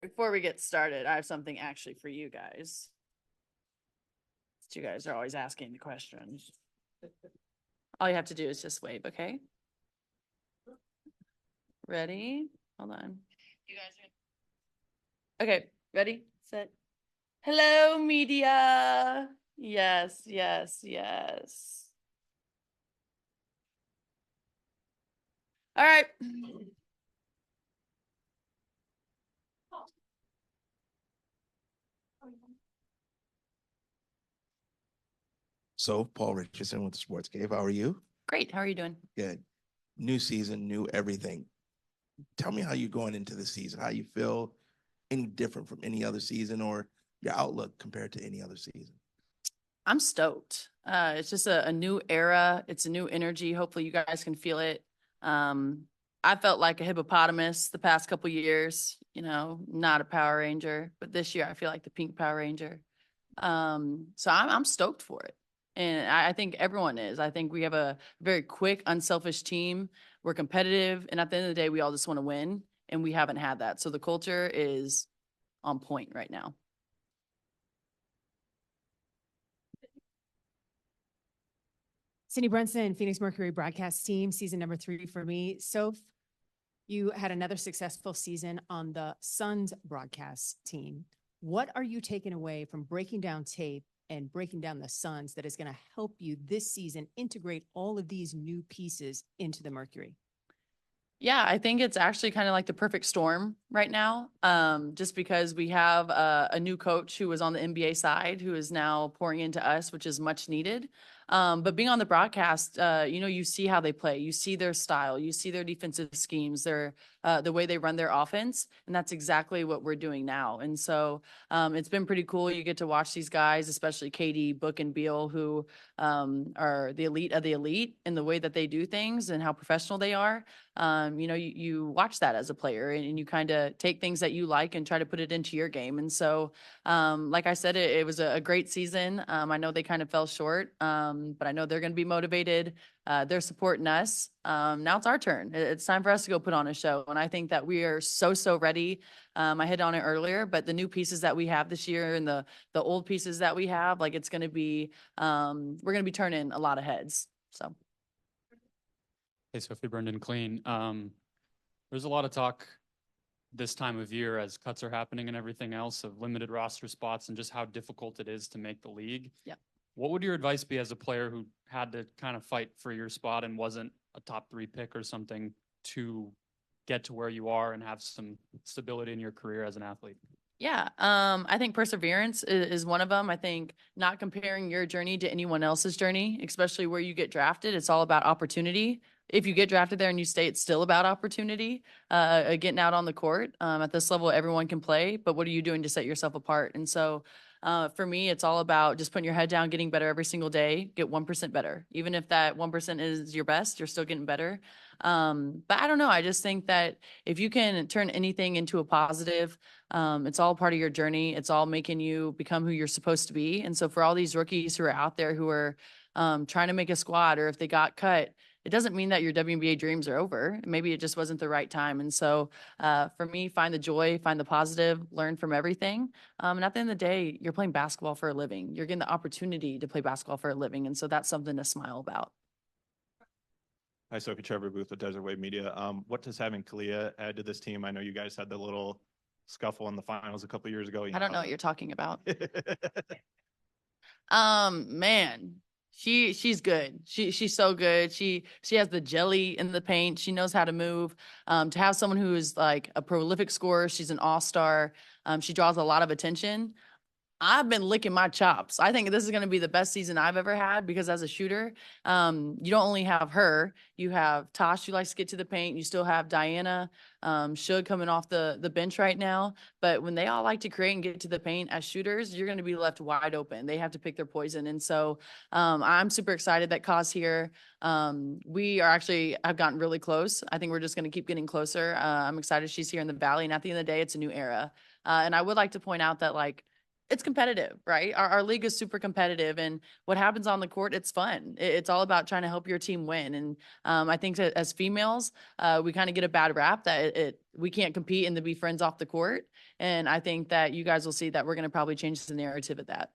Before we get started, I have something actually for you guys. You guys are always asking the questions. All you have to do is just wave, okay? Ready? Hold on. You guys are... Okay, ready, set. Hello, media. Yes, yes, yes. All right. So, Paul Richardson with the Sports Cave. How are you? Great. How are you doing? Good. New season, new everything. Tell me how you're going into the season, how you feel, any different from any other season or your outlook compared to any other season. I'm stoked. It's just a new era. It's a new energy. Hopefully you guys can feel it. I felt like a hippopotamus the past couple years, not a Power Ranger, but this year I feel like the pink Power Ranger. So I'm stoked for it. And I think everyone is. I think we have a very quick, unselfish team. We're competitive. And at the end of the day, we all just want to win. And we haven't had that. So the culture is on point right now. Cindy Brunson, Phoenix Mercury broadcast team, season number 3 for me. Soph, you had another successful season on the Suns broadcast team. What are you taking away from breaking down tape and breaking down the Suns that is going to help you this season integrate all of these new pieces into the Mercury? Yeah, I think it's actually kind of like the perfect storm right now. Just because we have a new coach who was on the NBA side who is now pouring into us, which is much needed. But being on the broadcast, you see how they play, you see their style, you see their defensive schemes, the way they run their offense. And that's exactly what we're doing now. And so it's been pretty cool. You get to watch these guys, especially KD, Book, and Beal, who are the elite of the elite in the way that they do things and how professional they are. You watch that as a player and you kind of take things that you like and try to put it into your game. And so, like I said, it was a great season. I know they kind of fell short, but I know they're going to be motivated. They're supporting us. Now it's our turn. It's time for us to go put on a show. And I think that we are so ready. I hit on it earlier, but the new pieces that we have this year and the old pieces that we have, like it's going to be, we're going to be turning a lot of heads. So. Hey, Sophie, Brendan Clean. There's a lot of talk this time of year as cuts are happening and everything else of limited roster spots and just how difficult it is to make the league. Yeah. What would your advice be as a player who had to kind of fight for your spot and wasn't a top 3 pick or something to get to where you are and have some stability in your career as an athlete? Yeah, I think perseverance is one of them. I think not comparing your journey to anyone else's journey, especially where you get drafted. It's all about opportunity. If you get drafted there and you stay, it's still about opportunity, getting out on the court. At this level, everyone can play, but what are you doing to set yourself apart? And so for me, it's all about just putting your head down, getting better every single day, get 1% better. Even if that 1% is your best, you're still getting better. But I don't know. I just think that if you can turn anything into a positive, it's all part of your journey. It's all making you become who you're supposed to be. And so for all these rookies who are out there who are trying to make a squad, or if they got cut, it doesn't mean that your WNBA dreams are over. Maybe it just wasn't the right time. And so for me, find the joy, find the positive, learn from everything. And at the end of the day, you're playing basketball for a living. You're getting the opportunity to play basketball for a living. And so that's something to smile about. Hi, Sophie, Trevor Booth with Desert Wave Media. What does having Kalia add to this team? I know you guys had the little scuffle in the finals a couple of years ago. I don't know what you're talking about. Man, she's good. She's so good. She has the jelly in the paint. She knows how to move. To have someone who is like a prolific scorer, she's an all-star. She draws a lot of attention. I've been licking my chops. I think this is going to be the best season I've ever had because as a shooter, you don't only have her, you have Tosh who likes to get to the paint. You still have Diana, Shug coming off the bench right now. But when they all like to create and get to the paint as shooters, you're going to be left wide open. They have to pick their poison. And so I'm super excited that Ka's here. We are actually have gotten really close. I think we're just going to keep getting closer. I'm excited she's here in the Valley. And at the end of the day, it's a new era. And I would like to point out that it's competitive, right? Our league is super competitive, and what happens on the court, it's fun. It's all about trying to help your team win. And I think that as females, we kind of get a bad rap that we can't compete and to be friends off the court. And I think that you guys will see that we're going to probably change the narrative of that.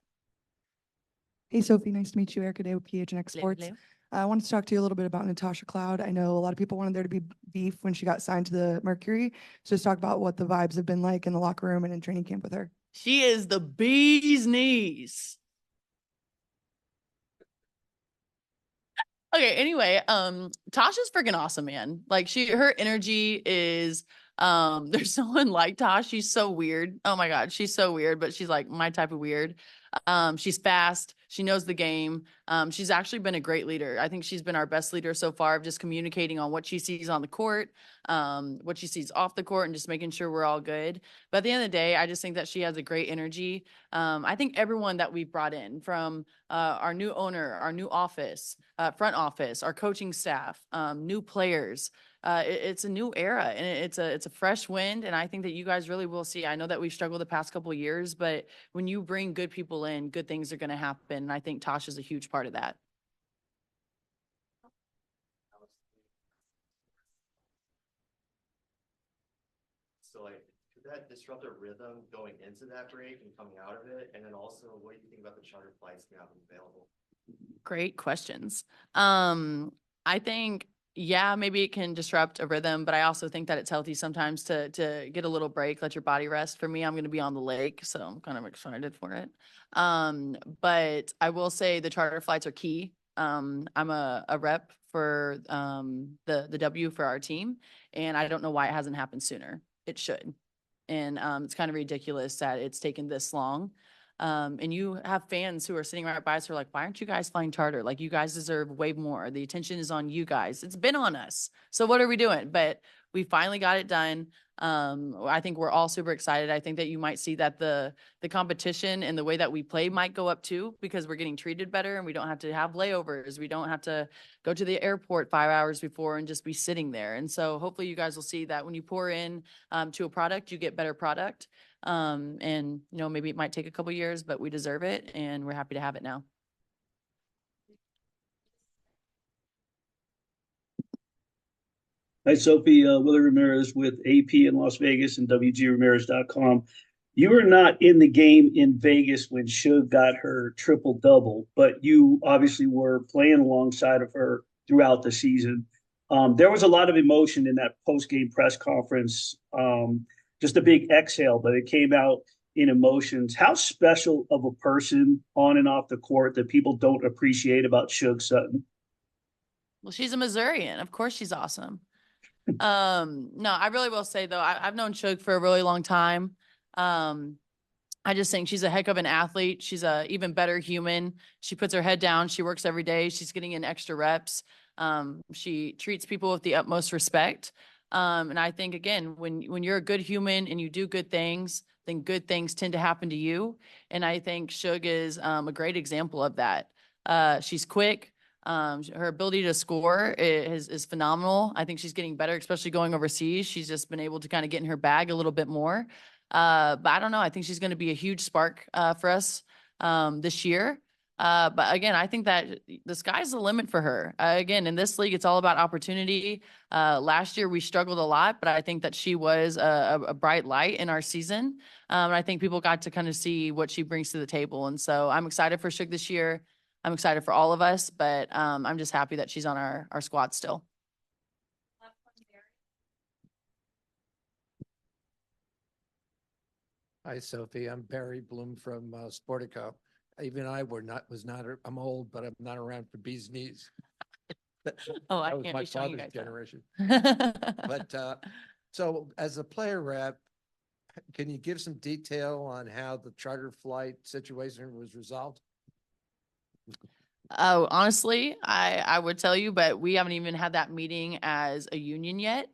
Hey, Sophie, nice to meet you. Erica Day with PHNX Sports. Hello. I wanted to talk to you a little bit about Natasha Cloud. I know a lot of people wanted there to be beef when she got signed to the Mercury. So just talk about what the vibes have been like in the locker room and in training camp with her. She is the bee's knees. Okay, anyway, Tasha's freaking awesome, man. Like her energy is there's someone like Tosh. She's so weird. Oh my God, she's so weird, but she's like my type of weird. She's fast. She knows the game. She's actually been a great leader. I think she's been our best leader so far of just communicating on what she sees on the court, what she sees off the court, and just making sure we're all good. But at the end of the day, I just think that she has a great energy. I think everyone that we've brought in, from our new owner, our new office, front office, our coaching staff, new players, it's a new era, and it's a fresh wind. And I think that you guys really will see. I know that we've struggled the past couple of years, but when you bring good people in, good things are going to happen. And I think Tosh is a huge part of that. So like, could that disrupt a rhythm going into that break and coming out of it? And then also, what do you think about the charter flights now available? Great questions. I think, yeah, maybe it can disrupt a rhythm, but I also think that it's healthy sometimes to get a little break, let your body rest. For me, I'm going to be on the lake, so I'm kind of excited for it. But I will say the charter flights are key. I'm a rep for the W for our team, and I don't know why it hasn't happened sooner. It should. And it's kind of ridiculous that it's taken this long. And you have fans who are sitting right by us who are like, why aren't you guys flying charter? Like, you guys deserve way more. The attention is on you guys. It's been on us. So what are we doing? But we finally got it done. I think we're all super excited. I think that you might see that the competition and the way that we play might go up too, because we're getting treated better and we don't have to have layovers. We don't have to go to the airport 5 hours before and just be sitting there. And so hopefully you guys will see that when you pour in to a product, you get better product. And you know, maybe it might take a couple years, but we deserve it and we're happy to have it now. Hi, Sophie. Willie Ramirez with AP in Las Vegas and WGRamirez.com. You were not in the game in Vegas when Suge got her triple-double, but you obviously were playing alongside of her throughout the season. There was a lot of emotion in that post-game press conference, just a big exhale, but it came out in emotions. How special of a person on and off the court that people don't appreciate about Suge Sutton? Well, she's a Missourian. Of course she's awesome. No, I really will say though, I've known Suge for a really long time. I just think she's a heck of an athlete. She's a even better human. She puts her head down. She works every day. She's getting in extra reps. She treats people with the utmost respect. And I think, again, when you're a good human and you do good things, then good things tend to happen to you. And I think Suge is a great example of that. She's quick. Her ability to score is phenomenal. I think she's getting better, especially going overseas. She's just been able to kind of get in her bag a little bit more. But I don't know. I think she's going to be a huge spark for us this year. But again, I think that the sky's the limit for her. Again, in this league, it's all about opportunity. Last year, we struggled a lot, but I think that she was a bright light in our season. And I think people got to kind of see what she brings to the table. And so I'm excited for Suge this year. I'm excited for all of us, but I'm just happy that she's on our squad still. Hi, Sophie. I'm Barry Bloom from Sportico. Even I I'm old, but I'm not around for bees knees. Oh, I That was can't my be showing you father's guys generation. that. But so as a player rep, can you give some detail on how the charter flight situation was resolved? Oh, honestly, I would tell you, but we haven't even had that meeting as a union yet.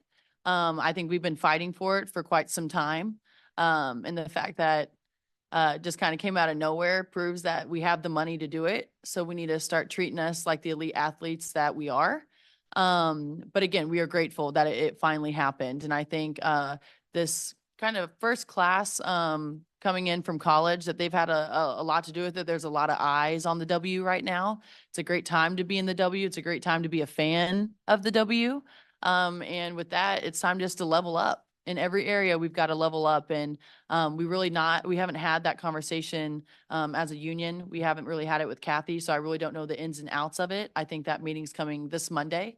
I think we've been fighting for it for quite some time. And the fact that just kind of came out of nowhere proves that we have the money to do it. So we need to start treating us like the elite athletes that we are. But again, we are grateful that it finally happened. And I think this kind of first class coming in from college, that they've had a lot to do with it. There's a lot of eyes on the W right now. It's a great time to be in the W. It's a great time to be a fan of the W. And with that, it's time just to level up. In every area, we've got to level up, and we haven't had that conversation as a union. We haven't really had it with Kathy, so I really don't know the ins and outs of it. I think that meeting's coming this Monday.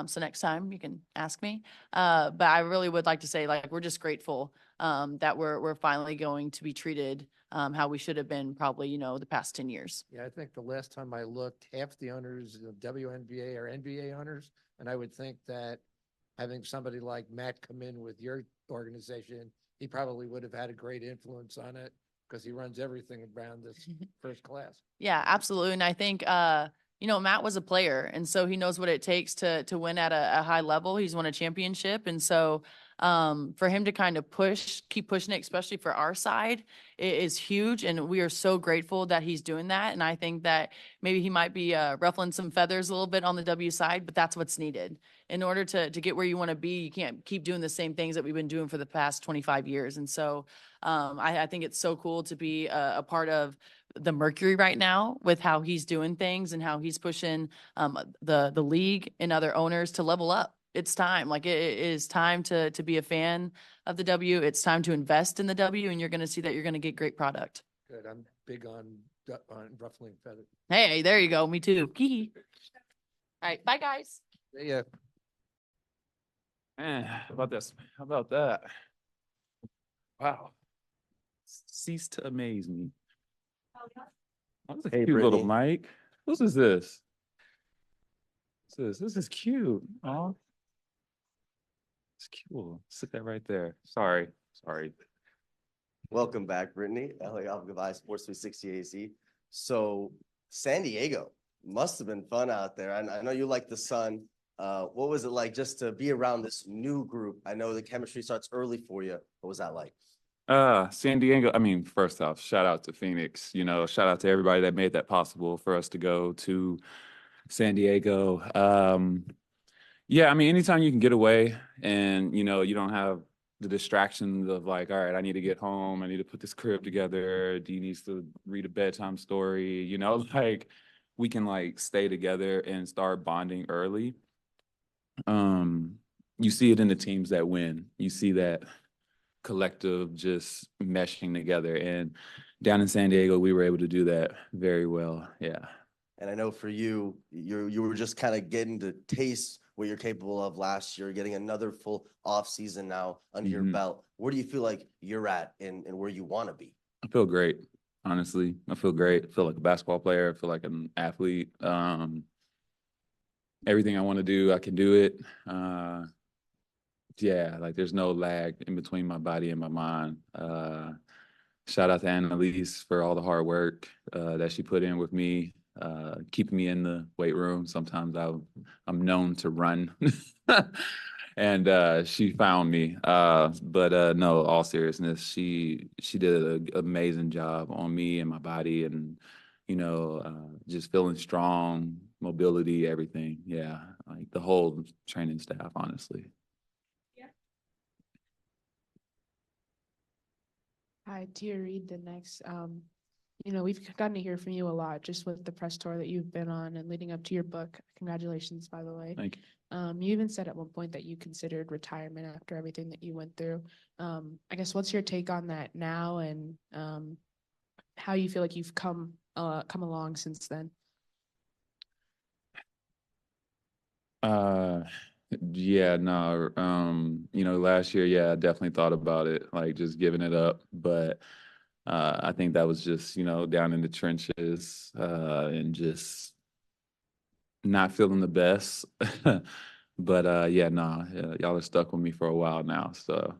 So next time you can ask me. But I really would like to say, like, we're just grateful that we're finally going to be treated how we should have been probably, you know, the past 10 years. Yeah, I think the last time I looked, half the owners of WNBA are NBA owners. And I would think that having somebody like Matt come in with your organization, he probably would have had a great influence on it because he runs everything around this first class. Yeah, absolutely. And I think, you know, Matt was a player, and so he knows what it takes to win at a high level. He's won a championship. And so for him to kind of keep pushing it, especially for our side, it is huge. And we are so grateful that he's doing that. And I think that maybe he might be ruffling some feathers a little bit on the W side, but that's what's needed. In order to get where you want to be, you can't keep doing the same things that we've been doing for the past 25 years. And so I think it's so cool to be a part of the Mercury right now with how he's doing things and how he's pushing the league and other owners to level up. It's time. Like, it is time to be a fan of the W. It's time to invest in the W, and you're going to see that you're going to get great product. Good. I'm big on ruffling feathers. Hey, there you go. Me too. All right. Bye, guys. Yeah. Man, how about this? How about that? Wow. Cease to amaze me. That was a Hey, cute little Brittney. mic. Whose is this? This is cute. Oh, it's cute. Sit that right there. Sorry. Welcome back, Brittney. LA Alpha Sports 360 AC. So San Diego must have been fun out there. I know you like the sun. What was it like just to be around this new group? I know the chemistry starts early for you. What was that like? San Diego, I mean, first off, shout out to Phoenix, you know, shout out to everybody that made that possible for us to go to San Diego. Yeah, I mean, anytime you can get away and, you know, you don't have the distractions of like, all right, I need to get home. I need to put this crib together. Dee needs to read a bedtime story, you know, like we can like stay together and start bonding early. You see it in the teams that win. You see that collective just meshing together, and down in San Diego we were able to do that very well. Yeah. And I know for you, you were just kind of getting to taste what you're capable of last year, getting another full off season now under your belt. Where do you feel like you're at and where you want to be? I feel great, honestly. I feel great. I feel like a basketball player. I feel like an athlete. Everything I want to do, I can do it. Yeah, like there's no lag in between my body and my mind. Shout out to Annalise for all the hard work that she put in with me, keeping me in the weight room. Sometimes I'm known to run, and she found me. But no, all seriousness, she did an amazing job on me and my body, and you know, just feeling strong, mobility, everything. Yeah, like the whole training staff, honestly. Hi, Tia Reed, the next. You know, we've gotten to hear from you a lot just with the press tour that you've been on and leading up to your book. Congratulations, by the way. Thank you. You even said at one point that you considered retirement after everything that you went through. I guess what's your take on that now, and how you feel like you've come along since then? Yeah, no, you know, last year, yeah, I definitely thought about it, like just giving it up. But I think that was just, you know, down in the trenches and just not feeling the best. But yeah, no, y'all are stuck with me for a while now. So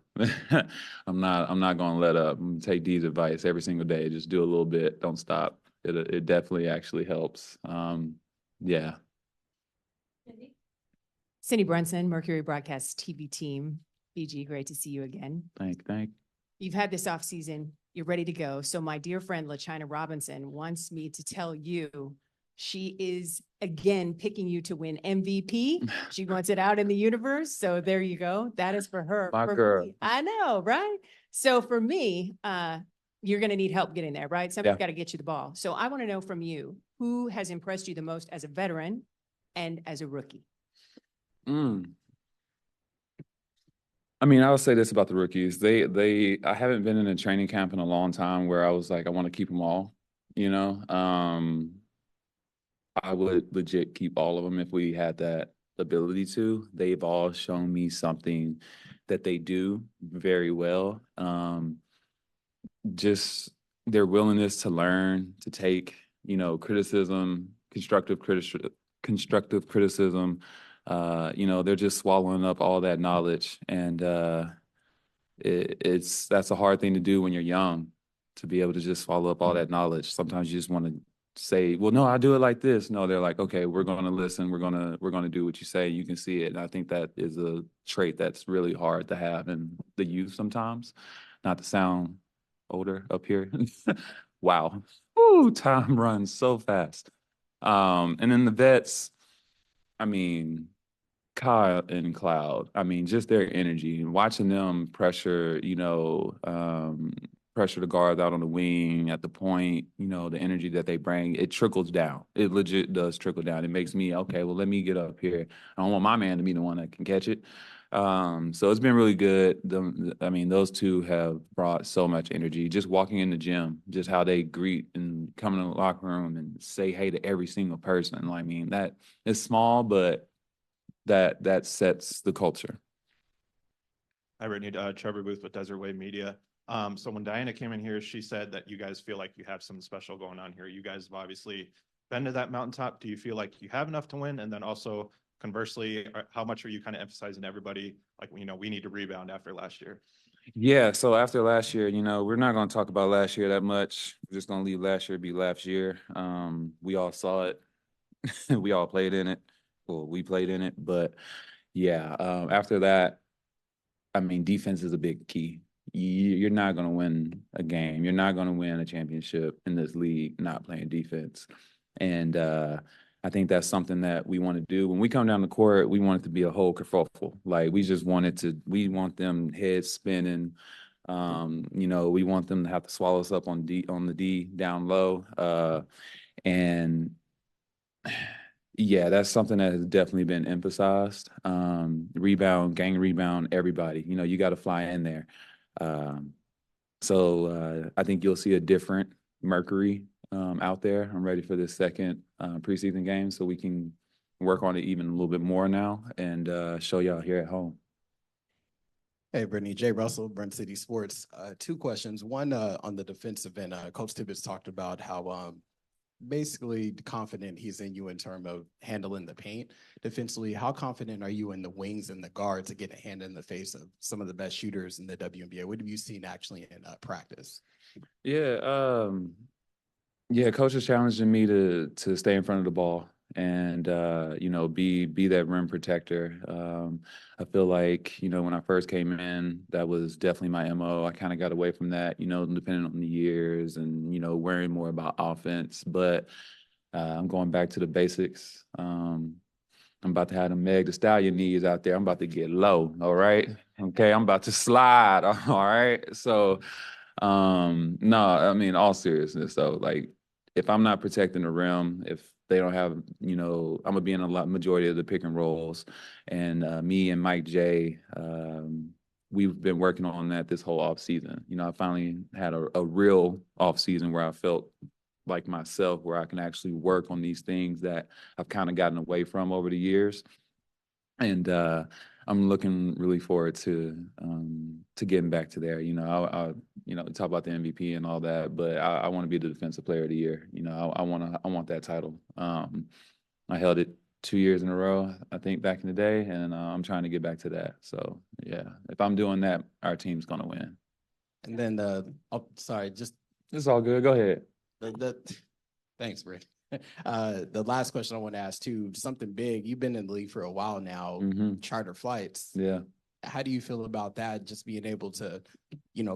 I'm not gonna let up. I'm gonna take Dee's advice every single day. Just do a little bit, don't stop. It definitely actually helps. Yeah. Cindy Brunson, Mercury Broadcast TV team. BG, great to see you again. Thank. You've had this off season. You're ready to go. So my dear friend, LaChina Robinson, wants me to tell you she is again picking you to win MVP. She wants it out in the universe. So there you go. That is for her. My For girl. me. I know, right? So for me, you're going to need help getting there, right? Somebody's Yeah. got to get you the ball. So I want to know from you, who has impressed you the most as a veteran and as a rookie? I mean, I would say this about the rookies. I haven't been in a training camp in a long time where I was like, I want to keep them all, you know? I would legit keep all of them if we had that ability to. They've all shown me something that they do very well. Just their willingness to learn, to take, criticism, constructive criticism. They're just swallowing up all that knowledge, and that's a hard thing to do when you're young, to be able to just swallow up all that knowledge. Sometimes you just want to say, well, no, I do it like this. No, they're like, okay, we're going to listen. We're going to do what you say. You can see it. And I think that is a trait that's really hard to have in the youth sometimes. Not to sound older up here. Wow. Ooh, time runs so fast. And then the vets, I mean, Kyle and Cloud, I mean, just their energy and watching them pressure, pressure the guards out on the wing at the point, the energy that they bring, it trickles down. It legit does trickle down. It makes me, okay, well, let me get up here. I don't want my man to be the one that can catch it. So it's been really good. Those two have brought so much energy. Just walking in the gym, just how they greet and come in the locker room and say hey to every single person. I mean, that is small, but that sets the culture. Hi, Brittney. Trevor Booth with Desert Wave Media. So when Diana came in here, she said that you guys feel like you have something special going on here. You guys have obviously been to that mountaintop. Do you feel like you have enough to win? And then also, conversely, how much are you kind of emphasizing to everybody, like, we need to rebound after last year? Yeah, so after last year, we're not going to talk about last year that much. We're just going to leave last year be last year. We all saw it. We all played in it. Well, we played in it. But yeah, after that, I mean, defense is a big key. You're not going to win a game. You're not going to win a championship in this league not playing defense. And I think that's something that we want to do. When we come down the court, we want it to be a whole kerfuffle. Like, we want them heads spinning. We want them to have to swallow us up on the D down low. And yeah, that's something that has definitely been emphasized. Rebound, gang rebound, everybody. You got to fly in there. So I think you'll see a different Mercury out there. I'm ready for this second preseason game so we can work on it even a little bit more now and show y'all here at home. Hey, Brittney, Jay Russell, Brent City Sports. Two questions. One on the defensive end. Coach Tibbetts talked about how basically confident he's in you in terms of handling the paint. Defensively, how confident are you in the wings and the guards to get a hand in the face of some of the best shooters in the WNBA? What have you seen actually in practice? Yeah, coach is challenging me to stay in front of the ball and be that rim protector. I feel like when I first came in, that was definitely my MO. I kind of got away from that, depending on the years and worrying more about offense. But I'm going back to the basics. I'm about to have them Meg Thee Stallion knees out there. I'm about to get low. All right. Okay. I'm about to slide. All right. So, no, I mean, all seriousness. So, like, if I'm not protecting the rim, if they don't have, I'm gonna be in a majority of the pick and rolls. And me and Mike J, we've been working on that this whole off season. I finally had a real off season where I felt like myself, where I can actually work on these things that I've kind of gotten away from over the years. And I'm looking really forward to getting back to there. I talk about the MVP and all that, but I want to be the defensive player of the year. I want that title. I held it 2 years in a row, I think, back in the day, and I'm trying to get back to that. So yeah, if I'm doing that, our team's gonna win. And then It's all good. Go ahead. Thanks, Britt. The last question I want to ask too, something big. You've been in the league for a while now, charter flights. Yeah. How do you feel about that? Just being able to,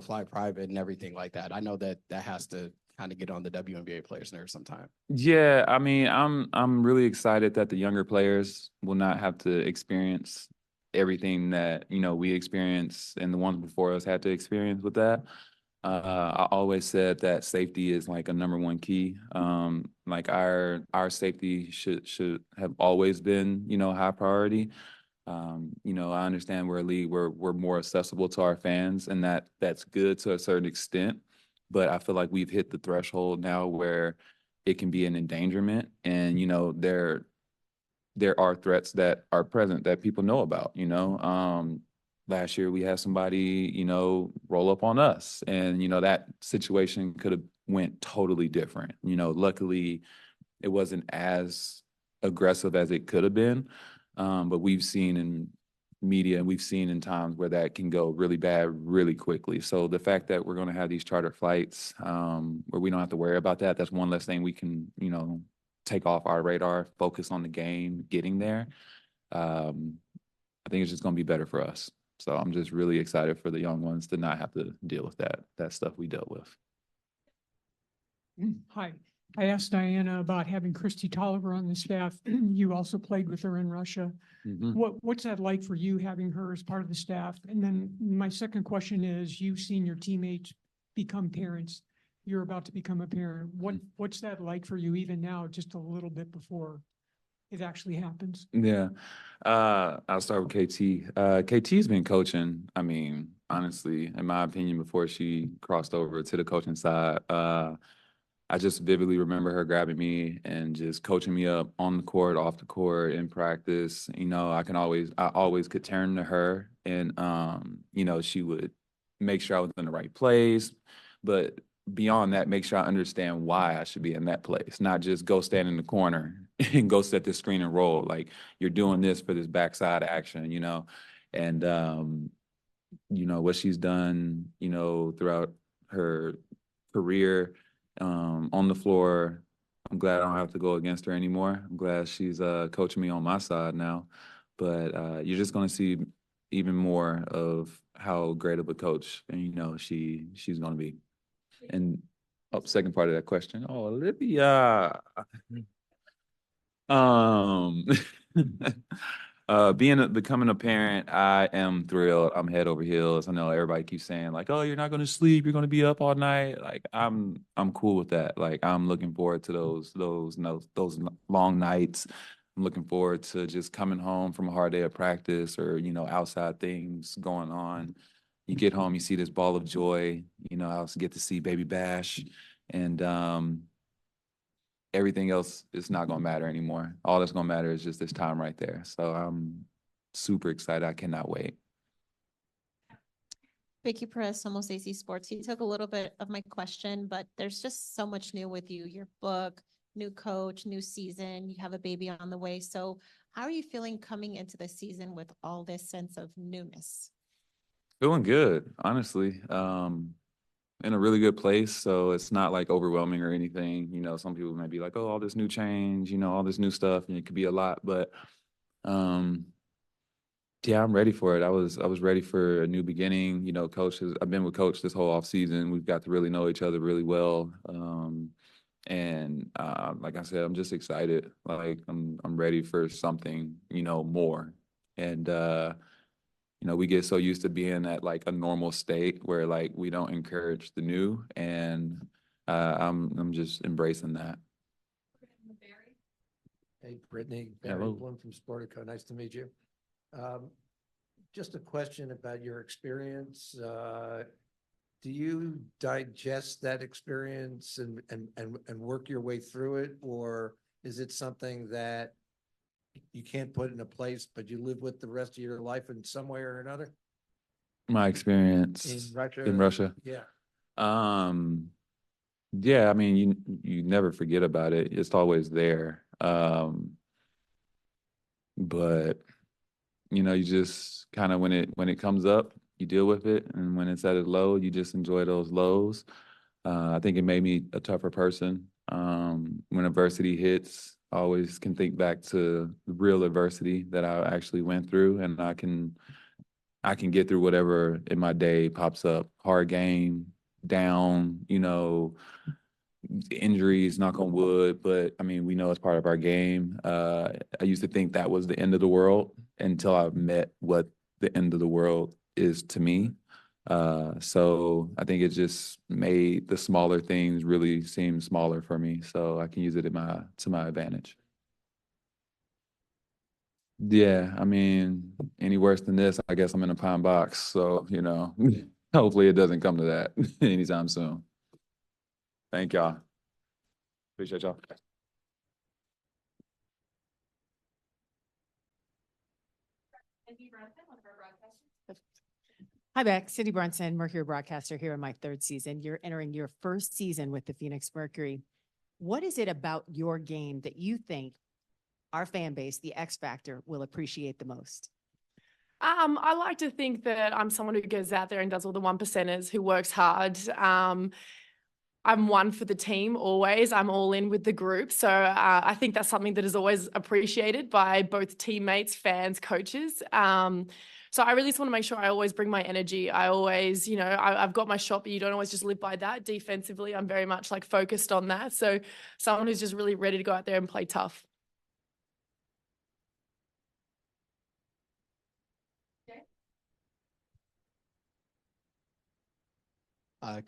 fly private and everything like that. I know that has to kind of get on the WNBA players' nerves sometime. Yeah, I mean, I'm really excited that the younger players will not have to experience everything that, you know, we experienced and the ones before us had to experience with that. I always said that safety is like a number one key. Like our safety should have always been, you know, high priority. You know, I understand we're a league where we're more accessible to our fans, and that's good to a certain extent. But I feel like we've hit the threshold now where it can be an endangerment, and you know, there are threats that are present that people know about. You know, last year we had somebody, you know, roll up on us, and you know that situation could have went totally different. You know, luckily it wasn't as aggressive as it could have been. But we've seen in media and we've seen in times where that can go really bad really quickly. So the fact that we're going to have these charter flights where we don't have to worry about that, that's one less thing we can, you know, take off our radar, focus on the game, getting there. I think it's just going to be better for us. So I'm just really excited for the young ones to not have to deal with that stuff we dealt with. Hi, I asked Diana about having Christy Tolliver on the staff. You also played with her in Russia. Mhm. What's that like for you having her as part of the staff? And then my second question is, you've seen your teammates become parents. You're about to become a parent. What's that like for you even now, just a little bit before it actually happens? Yeah. I'll start with KT. KT's been coaching, I mean, honestly, in my opinion, before she crossed over to the coaching side. I just vividly remember her grabbing me and just coaching me up on the court, off the court, in practice. You know, I always could turn to her and, you know, she would make sure I was in the right place. But beyond that, make sure I understand why I should be in that place, not just go stand in the corner and go set this screen and roll. Like, you're doing this for this backside action, you know? And, you know, what she's done, you know, throughout her career, on the floor. I'm glad I don't have to go against her anymore. I'm glad she's coaching me on my side now. But you're just going to see even more of how great of a coach, and you know, she's going to be. And second part of that question, oh, Olivia. Um, becoming a parent, I am thrilled. I'm head over heels. I know everybody keeps saying like, "Oh, you're not going to sleep. You're going to be up all night." Like, I'm cool with that. Like, I'm looking forward to those long nights. I'm looking forward to just coming home from a hard day of practice or, you know, outside things going on. You get home, you see this ball of joy. You know, I also get to see baby Bash, and everything else is not going to matter anymore. All that's going to matter is just this time right there. So I'm super excited. I cannot wait. Vicky Perez, Somos AC Sports. You took a little bit of my question, but there's just so much new with you. Your book, new coach, new season. You have a baby on the way. So how are you feeling coming into the season with all this sense of newness? Feeling good, honestly. In a really good place. So it's not like overwhelming or anything. You know, some people might be like, oh, all this new change, you know, all this new stuff, and it could be a lot. But yeah, I'm ready for it. I was ready for a new beginning. You know, I've been with Coach this whole off season. We've got to really know each other really well. And like I said, I'm just excited. Like I'm ready for something, you know, more. And you know, we get so used to being at like a normal state where like we don't encourage the new, and I'm just embracing that. Hey, Brittney, Barry Hello. Bloom from Sportico. Nice to meet you. Just a question about your experience. Do you digest that experience and work your way through it, or is it something that you can't put in a place, but you live with the rest of your life in some way or another? My experience In Russia. in Russia. Yeah. Yeah, I mean, you never forget about it. It's always there. But you know, you just kind of when it comes up, you deal with it, and when it's at a low, you just enjoy those lows. I think it made me a tougher person. When adversity hits, I always can think back to the real adversity that I actually went through, and I can get through whatever in my day pops up. Hard game, down, you know, injuries, knock on wood, but I mean, we know it's part of our game. I used to think that was the end of the world until I met what the end of the world is to me. So I think it just made the smaller things really seem smaller for me. So I can use it to my advantage. Yeah, I mean, any worse than this, I guess I'm in a pine box. So, hopefully it doesn't come to that anytime soon. Thank y'all. Appreciate y'all. Hi, Beck. Cindy Brunson, Mercury broadcaster here in my third season. You're entering your first season with the Phoenix Mercury. What is it about your game that you think our fan base, the X Factor, will appreciate the most? I like to think that I'm someone who goes out there and does all the 1%ers, who works hard. I'm one for the team always. I'm all in with the group. So I think that's something that is always appreciated by both teammates, fans, coaches. So I really just want to make sure I always bring my energy. I always, I've got my shot, but you don't always just live by that. Defensively, I'm very much like focused on that. So someone who's just really ready to go out there and play tough.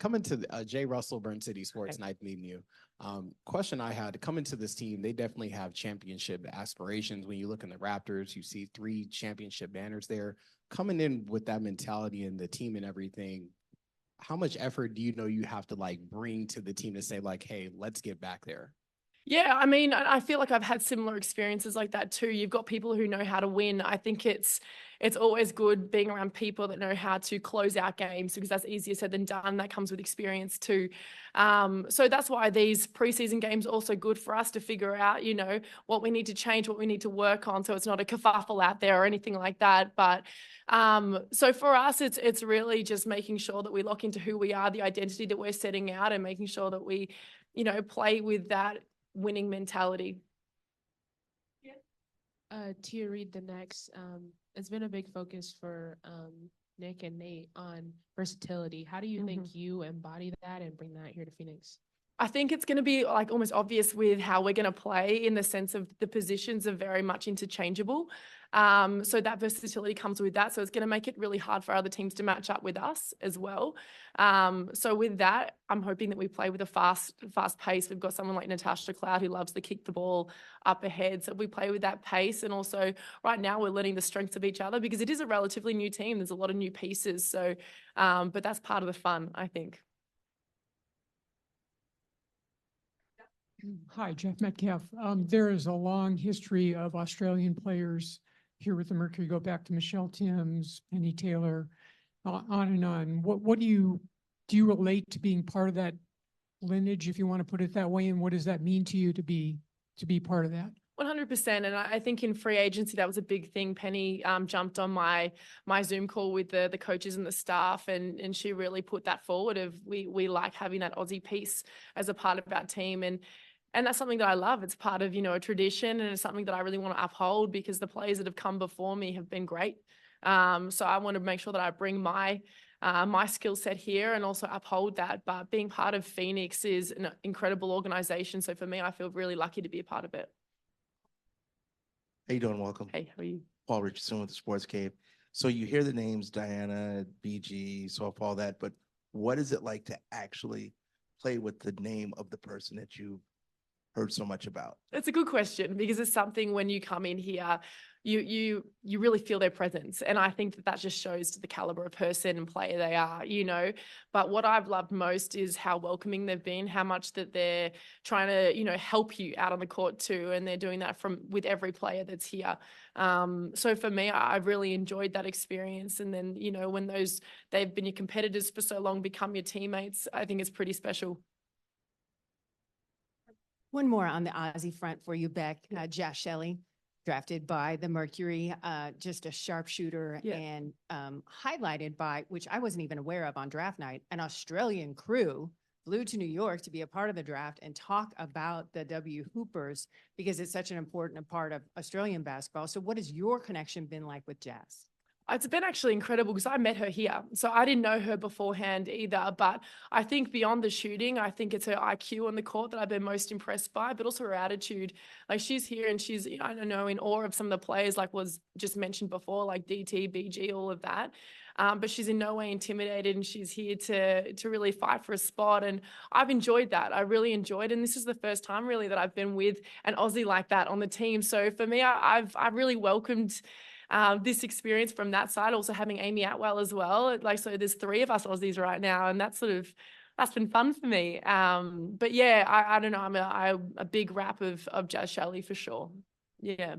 Coming to Jay Russell, Burn City Sports, nice meeting you. Question I had, coming to this team, they definitely have championship aspirations. When you look in the Raptors, you see 3 championship banners there. Coming in with that mentality and the team and everything, how much effort do you know you have to bring to the team to say hey, let's get back there? Yeah, I mean, I feel like I've had similar experiences like that too. You've got people who know how to win. I think it's always good being around people that know how to close out games, because that's easier said than done. That comes with experience too. So that's why these preseason games are also good for us to figure out, what we need to change, what we need to work on, so it's not a kerfuffle out there or anything like that. But so for us, it's really just making sure that we lock into who we are, the identity that we're setting out, and making sure that we, play with that winning mentality. Tia Reed, the next. It's been a big focus for Nick and Nate on versatility. How do you think you embody that and bring that here to Phoenix? I think it's going to be almost obvious with how we're going to play, in the sense of the positions are very much interchangeable. So that versatility comes with that. So it's going to make it really hard for other teams to match up with us as well. So with that, I'm hoping that we play with a fast pace. We've got someone like Natasha Cloud who loves to kick the ball up ahead. So we play with that pace. And also right now we're learning the strengths of each other, because it is a relatively new team. There's a lot of new pieces. So, but that's part of the fun, I think. Hi, Jeff Metcalf. There is a long history of Australian players here with the Mercury. Go back to Michelle Timms, Penny Taylor, on and on. What do you relate to being part of that lineage, if you want to put it that way? And what does that mean to you to be part of that? 100%. And I think in free agency, that was a big thing. Penny jumped on my Zoom call with the coaches and the staff, and she really put that forward of we like having that Aussie piece as a part of our team. And that's something that I love. It's part of, a tradition, and it's something that I really want to uphold, because the players that have come before me have been great. So I want to make sure that I bring my skill set here and also uphold that. But being part of Phoenix is an incredible organization. So for me, I feel really lucky to be a part of it. How you doing? Welcome. Hey, how are you? Paul Richardson with the Sports Cave. So you hear the names Diana, BG, softball, all that, but what is it like to actually play with the name of the person that you heard so much about? It's a good question, because it's something when you come in here, you really feel their presence. And I think that just shows to the caliber of person and player they are, But what I've loved most is how welcoming they've been, how much that they're trying to, help you out on the court too. And they're doing that with every player that's here. So for me, I've really enjoyed that experience. And then, when they've been your competitors for so long, become your teammates, I think it's pretty special. One more on the Aussie front for you, Beck. Josh Shelley, drafted by the Mercury, just a sharpshooter, and highlighted by, which I wasn't even aware of on draft night, an Australian crew flew to New York to be a part of the draft and talk about the W Hoopers, because it's such an important part of Australian basketball. So what has your connection been like with Jazz? It's been actually incredible because I met her here. So I didn't know her beforehand either. But I think beyond the shooting, I think it's her IQ on the court that I've been most impressed by, but also her attitude. Like she's here and she's, I don't know, in awe of some of the players, like was just mentioned before, like DT, BG, all of that. But she's in no way intimidated and she's here to really fight for a spot. And I've enjoyed that. I really enjoyed, and this is the first time really that I've been with an Aussie like that on the team. So for me, I've really welcomed this experience from that side. Also having Amy Atwell as well. Like, so there's 3 of us Aussies right now, and that's been fun for me. But yeah, I don't know. I'm a big rap of Jazz Shelley for sure. Yeah.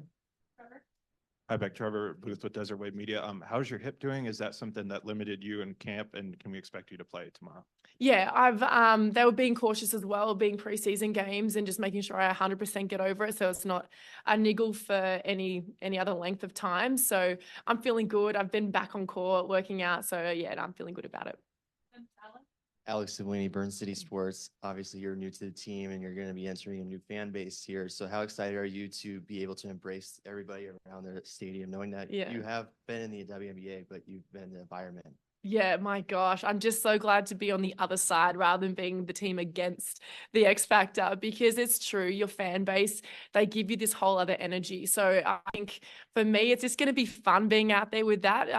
Hi, back Trevor Booth with Desert Wave Media. How's your hip doing? Is that something that limited you in camp, and can we expect you to play tomorrow? Yeah, they were being cautious as well, being preseason games and just making sure I 100% get over it. So it's not a niggle for any other length of time. So I'm feeling good. I've been back on court working out. So yeah, I'm feeling good about it. Alex Savini, Burn City Sports. Obviously, you're new to the team and you're going to be entering a new fan base here. So how excited are you to be able to embrace everybody around the stadium, knowing that you have been in the WNBA, but you've been in the environment? Yeah, my gosh. I'm just so glad to be on the other side rather than being the team against the X Factor, because it's true, your fan base, they give you this whole other energy. So I think for me, it's just going to be fun being out there with that.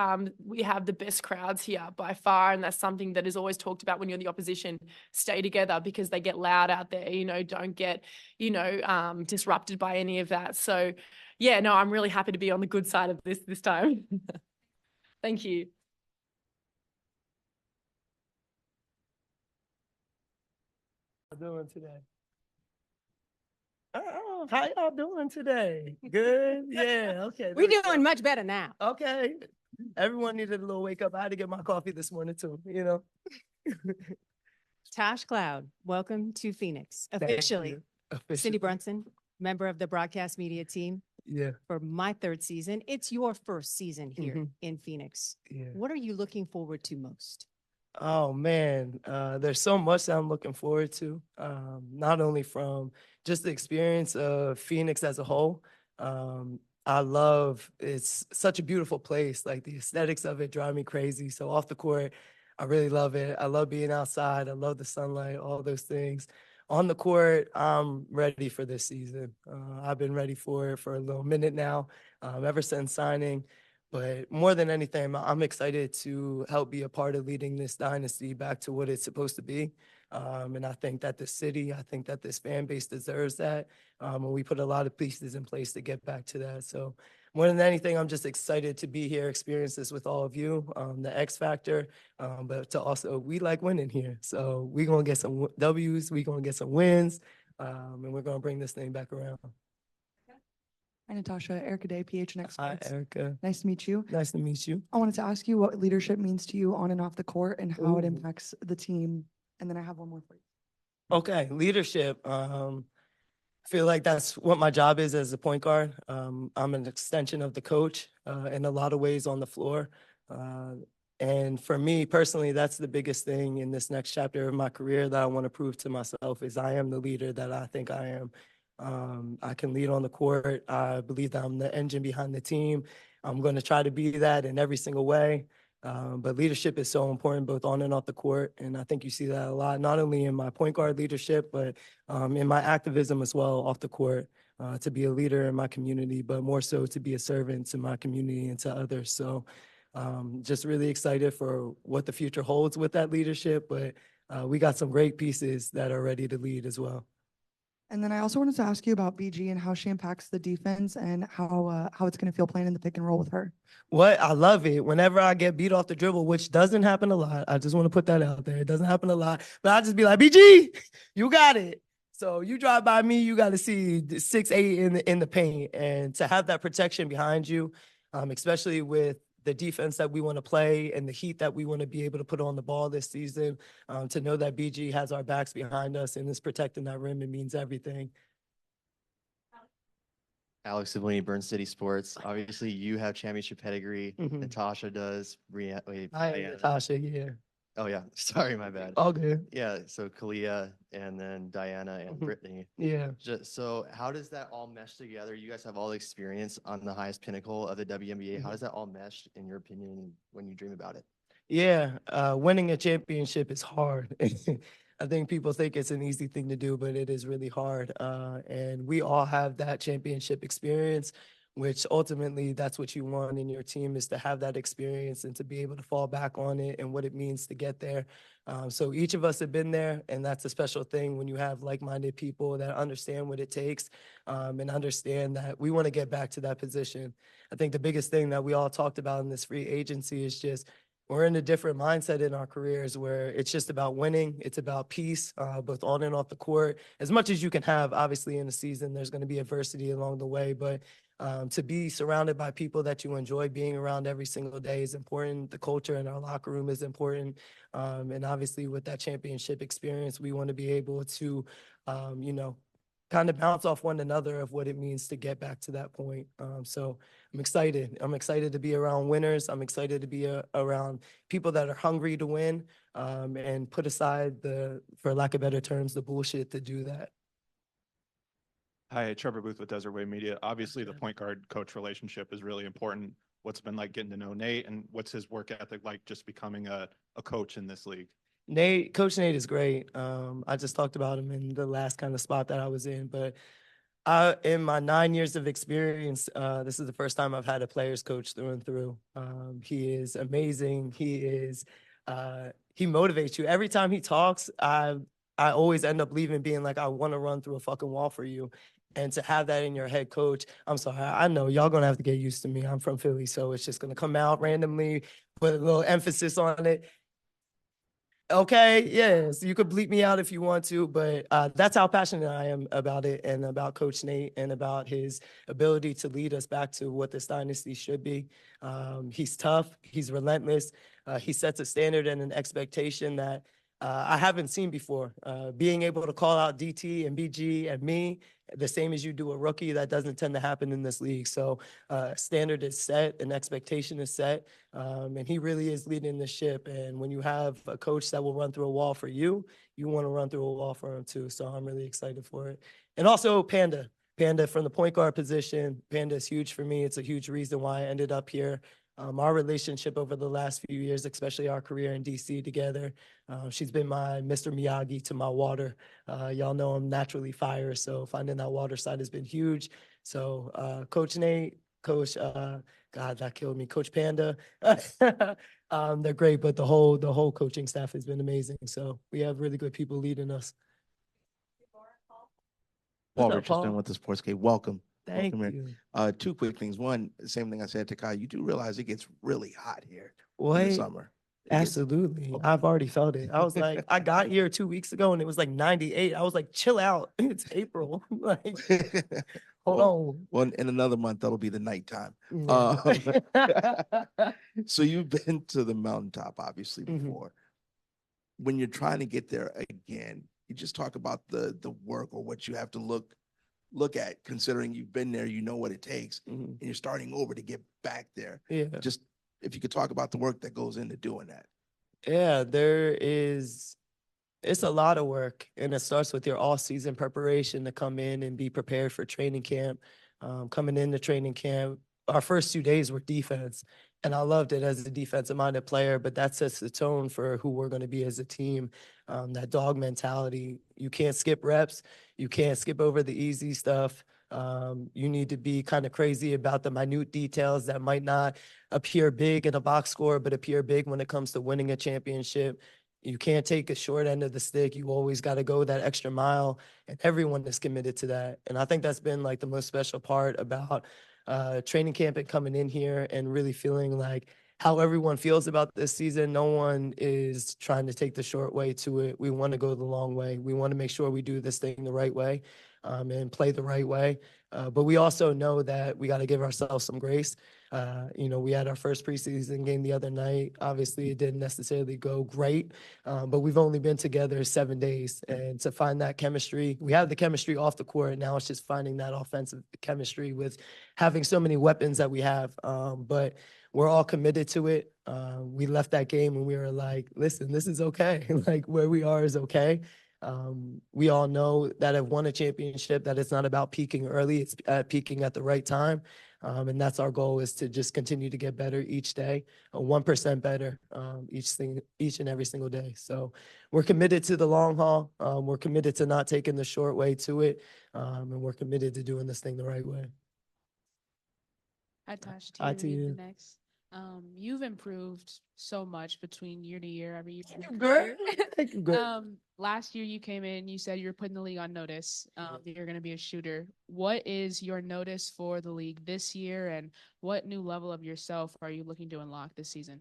We have the best crowds here by far, and that's something that is always talked about when you're the opposition. Stay together because they get loud out there, don't get, disrupted by any of that. So yeah, no, I'm really happy to be on the good side of this time. Thank you. Doing today? Oh, how y'all doing today? Good? Yeah, okay. We're doing much better now. Okay. Everyone needed a little wake up. I had to get my coffee this morning too, Tosh Cloud, welcome to Phoenix. Thank Officially. you. Cindy Brunson, member of the broadcast media team. Yeah. For my 3rd season. It's your 1st season here in Phoenix. Yeah. What are you looking forward to most? Oh man, there's so much that I'm looking forward to. Not only from just the experience of Phoenix as a whole. It's such a beautiful place. Like the aesthetics of it drive me crazy. So off the court, I really love it. I love being outside. I love the sunlight, all those things. On the court, I'm ready for this season. I've been ready for it for a little minute now, ever since signing. But more than anything, I'm excited to help be a part of leading this dynasty back to what it's supposed to be. And I think that this fan base deserves that. And we put a lot of pieces in place to get back to that. So more than anything, I'm just excited to be here, experience this with all of you, the X Factor, but to also, we like winning here. So we're going to get some W's, we're going to get some wins, and we're going to bring this thing back around. Hi, Natasha. Erica Day, PHNX Hi, Sports. Erica. Nice to meet you. Nice to meet you. I wanted to ask you what leadership means to you on and off the court and how it impacts the team. And then I have one more for you. Okay, leadership. I feel like that's what my job is as a point guard. I'm an extension of the coach in a lot of ways on the floor. And for me personally, that's the biggest thing in this next chapter of my career that I want to prove to myself is I am the leader that I think I am. I can lead on the court. I believe that I'm the engine behind the team. I'm going to try to be that in every single way. But leadership is so important both on and off the court. And I think you see that a lot, not only in my point guard leadership, but in my activism as well off the court, to be a leader in my community, but more so to be a servant to my community and to others. So just really excited for what the future holds with that leadership. But we got some great pieces that are ready to lead as well. And then I also wanted to ask you about BG and how she impacts the defense and how it's going to feel playing in the pick and roll with her. What? I love it. Whenever I get beat off the dribble, which doesn't happen a lot. I just want to put that out there. It doesn't happen a lot. But I just be like, BG, you got it. So you drive by me, you got to see 6'8" in the paint. And to have that protection behind you, especially with the defense that we want to play and the heat that we want to be able to put on the ball this season, to know that BG has our backs behind us and is protecting that rim, it means everything. Alex Savini, Burn City Sports. Obviously, you have championship pedigree. Natasha does. Hi, Natasha, yeah. Oh yeah, sorry, my bad. All good. Yeah, so Kalia and then Diana and Mhm. Brittney. Yeah. Just so how does that all mesh together? You guys have all the experience on the highest pinnacle of the WNBA. How Mhm. does that all mesh in your opinion when you dream about it? Yeah, winning a championship is hard. I think people think it's an easy thing to do, but it is really hard. And we all have that championship experience, which ultimately that's what you want in your team is to have that experience and to be able to fall back on it and what it means to get there. So each of us have been there, and that's a special thing when you have like-minded people that understand what it takes and understand that we want to get back to that position. I think the biggest thing that we all talked about in this free agency is just we're in a different mindset in our careers where it's just about winning. It's about peace, both on and off the court. As much as you can have, obviously, in a season, there's going to be adversity along the way. But to be surrounded by people that you enjoy being around every single day is important. The culture in our locker room is important. And obviously, with that championship experience, we want to be able to, kind of bounce off one another of what it means to get back to that point. So I'm excited. I'm excited to be around winners. I'm excited to be around people that are hungry to win and put aside for lack of better terms, the bullshit to do that. Hi, Trevor Booth with Desert Wave Media. Obviously, the point guard coach relationship is really important. What's it been like getting to know Nate, and what's his work ethic like just becoming a coach in this league? Coach Nate is great. I just talked about him in the last kind of spot that I was in, but in my 9 years of experience, this is the first time I've had a players coach through and through. He is amazing. He motivates you. Every time he talks, I always end up leaving being like, I want to run through a fucking wall for you. And to have that in your head coach, I'm sorry, I know y'all gonna have to get used to me. I'm from Philly, so it's just gonna come out randomly, put a little emphasis on it. Okay, yes, you could bleep me out if you want to, but that's how passionate I am about it and about Coach Nate and about his ability to lead us back to what this dynasty should be. He's tough, he's relentless, he sets a standard and an expectation that I haven't seen before. Being able to call out DT and BG and me the same as you do a rookie, that doesn't tend to happen in this league. So standard is set, an expectation is set, and he really is leading the ship. And when you have a coach that will run through a wall for you, you want to run through a wall for him too. So I'm really excited for it. And also Panda from the point guard position. Panda is huge for me. It's a huge reason why I ended up here. Our relationship over the last few years, especially our career in DC together, she's been my Mr. Miyagi to my water. Y'all know I'm naturally fire, so finding that water side has been huge. So Coach Nate, Coach, God, that killed me, Coach Panda, they're great, but the whole coaching staff has been amazing. So we have really good people leading us. Paul What's up, Richardson Paul? with the Sportscape. Welcome. Thank Welcome you. here. Two quick things. One, same thing I said to Kai. You do realize it gets really hot here in the What? summer. It gets- Absolutely. I've already felt it. I was like, I got here 2 weeks ago and it was like 98. I was like, chill out. It's April. Like, hold on. Well, in another month, that'll be the nighttime. Yeah. So you've been to the mountaintop, obviously, Mhm. before. When you're trying to get there again, you just talk about the work or what you have to look at, considering you've been there, you know what it takes, and you're starting over to get back there. Yeah. Just if you could talk about the work that goes into doing that. Yeah, it's a lot of work, and it starts with your all-season preparation to come in and be prepared for training camp. Coming into training camp, our first 2 days were defense, and I loved it as a defensive-minded player, but that sets the tone for who we're going to be as a team. That dog mentality. You can't skip reps. You can't skip over the easy stuff. You need to be kind of crazy about the minute details that might not appear big in a box score, but appear big when it comes to winning a championship. You can't take a short end of the stick. You always got to go that extra mile, and everyone is committed to that. And I think that's been like the most special part about training camp and coming in here and really feeling like how everyone feels about this season. No one is trying to take the short way to it. We want to go the long way. We want to make sure we do this thing the right way and play the right way. But we also know that we got to give ourselves some grace. We had our first preseason game the other night. Obviously, it didn't necessarily go great, but we've only been together 7 days. And to find that chemistry, we have the chemistry off the court. Now it's just finding that offensive chemistry with having so many weapons that we have. But we're all committed to it. We left that game and we were like, listen, this is okay. Like where we are is okay. We all know that have won a championship, that it's not about peaking early, it's peaking at the right time. And that's our goal, is to just continue to get better each day, 1% better each and every single day. So we're committed to the long haul. We're committed to not taking the short way to it. And we're committed to doing this thing the right way. Hi, Tosh. Hi, Tia, Tia. next. You've improved so much between year to year, every year. Girl. Thank you, girl. Last year you came in, you said you're putting the league on notice, that you're going to be a shooter. What is your notice for the league this year, and what new level of yourself are you looking to unlock this season?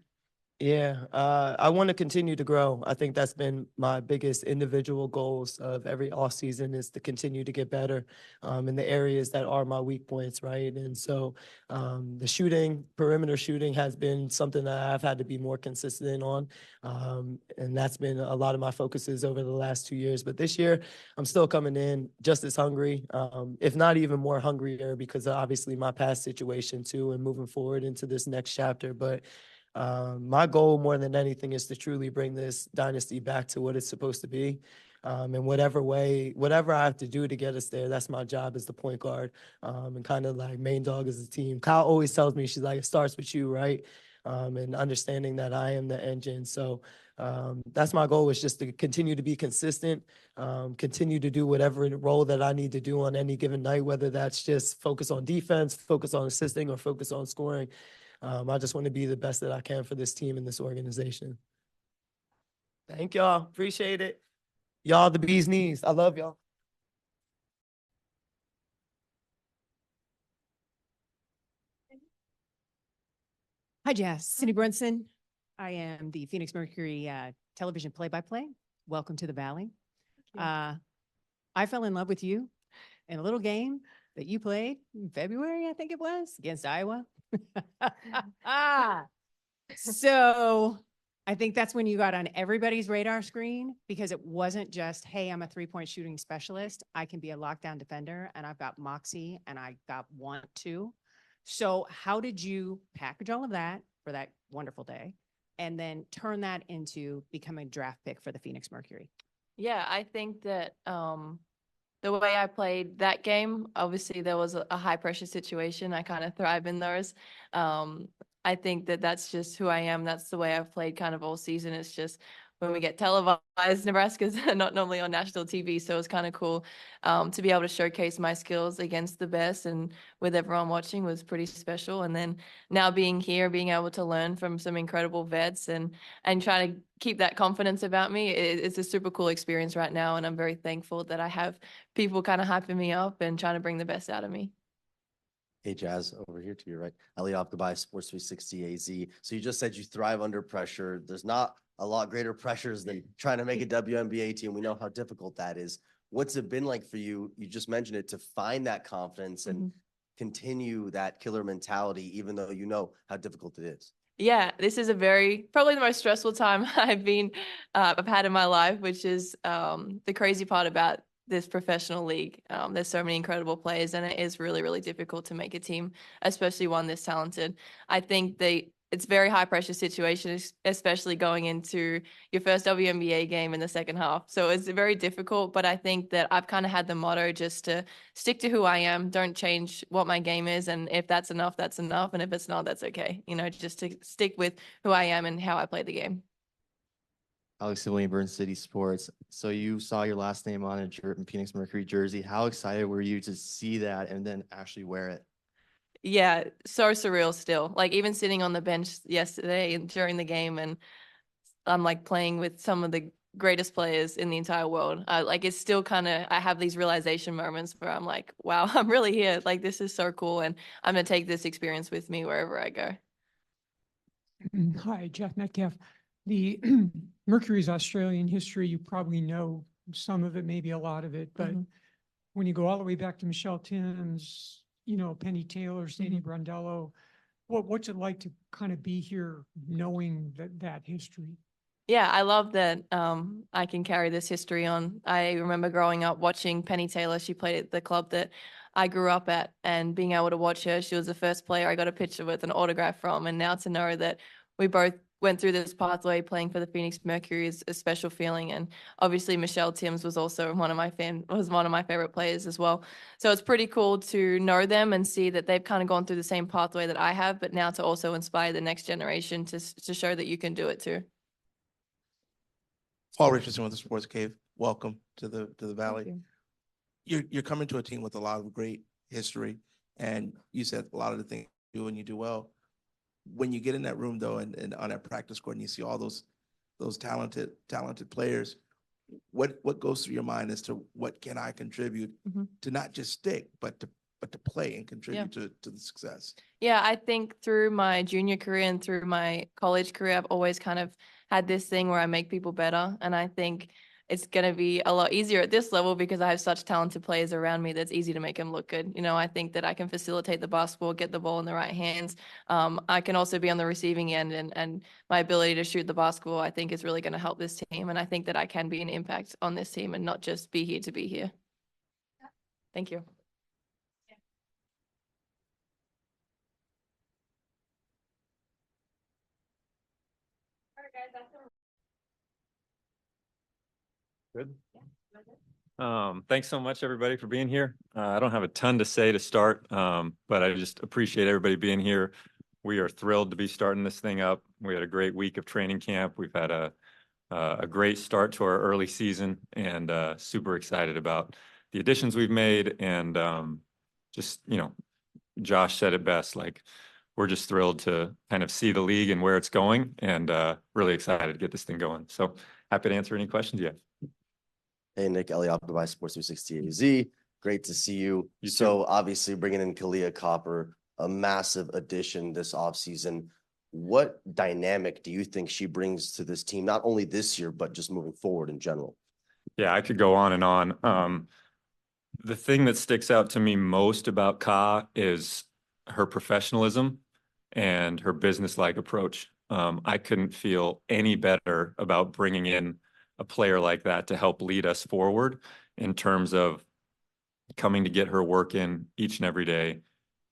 Yeah, I want to continue to grow. I think that's been my biggest individual goals of every off season, is to continue to get better in the areas that are my weak points, right? And so the shooting, perimeter shooting, has been something that I've had to be more consistent on. And that's been a lot of my focuses over the last 2 years. But this year, I'm still coming in just as hungry, if not even more hungrier, because of obviously my past situation too, and moving forward into this next chapter. But my goal more than anything is to truly bring this dynasty back to what it's supposed to be. In whatever way, whatever I have to do to get us there, that's my job as the point guard, and kind of like main dog as a team. Kyle always tells me, she's like, it starts with you, right? And understanding that I am the engine. So that's my goal, is just to continue to be consistent, continue to do whatever role that I need to do on any given night, whether that's just focus on defense, focus on assisting, or focus on scoring. I just want to be the best that I can for this team and this organization. Thank y'all. Appreciate it. Y'all the bee's knees. I love y'all. Hi, Jess. Cindy Brunson. I am the Phoenix Mercury television play-by-play. Welcome to the Valley. I fell in love with you in a little game that you played in February, I think it was, against Iowa. So I think that's when you got on everybody's radar screen, because it wasn't just, hey, I'm a three-point shooting specialist. I can be a lockdown defender, and I've got moxie, and I got want to. So how did you package all of that for that wonderful day and then turn that into becoming a draft pick for the Phoenix Mercury? Yeah, I think that the way I played that game, obviously there was a high pressure situation. I kind of thrive in those. I think that that's just who I am. That's the way I've played kind of all season. It's just when we get televised, Nebraska's not normally on national TV. So it's kind of cool to be able to showcase my skills against the best, and with everyone watching was pretty special. And then now being here, being able to learn from some incredible vets and try to keep that confidence about me, it's a super cool experience right now. And I'm very thankful that I have people kind of hyping me up and trying to bring the best out of me. Hey, Jazz, over here to your right. Elliot Abgabai, Sports 360 AZ. So you just said you thrive under pressure. There's not a lot greater pressures than trying to make a WNBA team. We know how difficult that is. What's it been like for you? You just mentioned it, to find that confidence and continue that killer mentality, even though you know how difficult it is. Yeah, this is probably the most stressful time I've had in my life, which is the crazy part about this professional league. There's so many incredible players, and it is really, really difficult to make a team, especially one this talented. I think it's very high pressure situation, especially going into your first WNBA game in the second half. So it's very difficult, but I think that I've kind of had the motto just to stick to who I am, don't change what my game is. And if that's enough, that's enough. And if it's not, that's okay. Just to stick with who I am and how I play the game. Alex Silvini, Burn City Sports. So you saw your last name on a Phoenix Mercury jersey. How excited were you to see that and then actually wear it? Yeah, so surreal still. Like even sitting on the bench yesterday and during the game, and I'm like playing with some of the greatest players in the entire world. Like it's still kind of, I have these realization moments where I'm like, wow, I'm really here. Like this is so cool, and I'm gonna take this experience with me wherever I go. Hi, Jeff Metcalf. The Mercury's Australian history, you probably know some of it, maybe a lot of it, but when you go all the way back to Michelle Timms, Penny Taylor, Sandy Brondello, what's it like to kind of be here knowing that history? Yeah, I love that I can carry this history on. I remember growing up watching Penny Taylor. She played at the club that I grew up at, and being able to watch her, she was the first player I got a picture with, an autograph from, and now to know that we both went through this pathway playing for the Phoenix Mercury is a special feeling. And obviously Michelle Timms was also one of my favorite players as well. So it's pretty cool to know them and see that they've kind of gone through the same pathway that I have, but now to also inspire the next generation to show that you can do it too. Paul Richardson with the Sports Cave. Welcome to the Valley. You're coming to a team with a lot of great history, and you said a lot of the things you do and you do well. When you get in that room though, and on that practice court, and you see all those talented players, what goes through your mind as to what can I contribute to not just stick, but to play and contribute to the success? Yeah, I think through my junior career and through my college career, I've always kind of had this thing where I make people better. And I think it's going to be a lot easier at this level because I have such talented players around me that's easy to make them look good. You know, I think that I can facilitate the basketball, get the ball in the right hands. I can also be on the receiving end, and my ability to shoot the basketball, I think, is really going to help this team. And I think that I can be an impact on this team and not just be here to be here. Thank you. Good. Thanks so much, everybody, for being here. I don't have a ton to say to start, but I just appreciate everybody being here. We are thrilled to be starting this thing up. We had a great week of training camp. We've had a great start to our early season, and super excited about the additions we've made. And just, you know, Josh said it best, like, we're just thrilled to kind of see the league and where it's going, and really excited to get this thing going. So happy to answer any questions you have. Hey, Nick, Elliott, Sports 360 AZ. Great to see you. So obviously bringing in Kalia Copper, a massive addition this offseason. What dynamic do you think she brings to this team, not only this year, but just moving forward in general? Yeah, I could go on and on. The thing that sticks out to me most about Ka is her professionalism and her business-like approach. I couldn't feel any better about bringing in a player like that to help lead us forward in terms of coming to get her work in each and every day,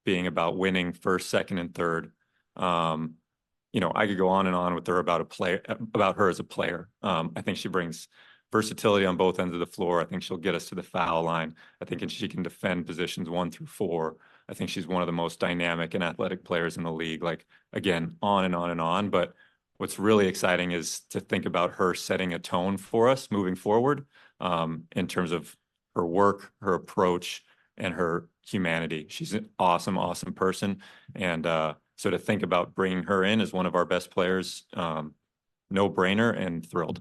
being about winning first, second, and third. You know, I could go on and on with her about her as a player. I think she brings versatility on both ends of the floor. I think she'll get us to the foul line. I think she can defend positions 1 through 4. I think she's one of the most dynamic and athletic players in the league. Like, again, on and on and on. But what's really exciting is to think about her setting a tone for us moving forward, in terms of her work, her approach, and her humanity. She's an awesome, awesome person. And so to think about bringing her in as one of our best players, no brainer, and thrilled.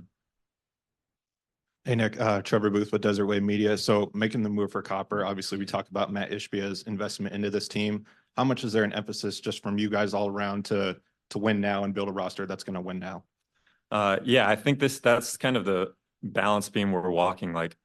Hey, Nick, Trevor Booth with Desert Wave Media. So making the move for Copper, obviously we talked about Matt Ishbia's investment into this team. How much is there an emphasis just from you guys all around to win now and build a roster that's going to win now? Yeah, I think that's kind of the balance beam we're walking. Like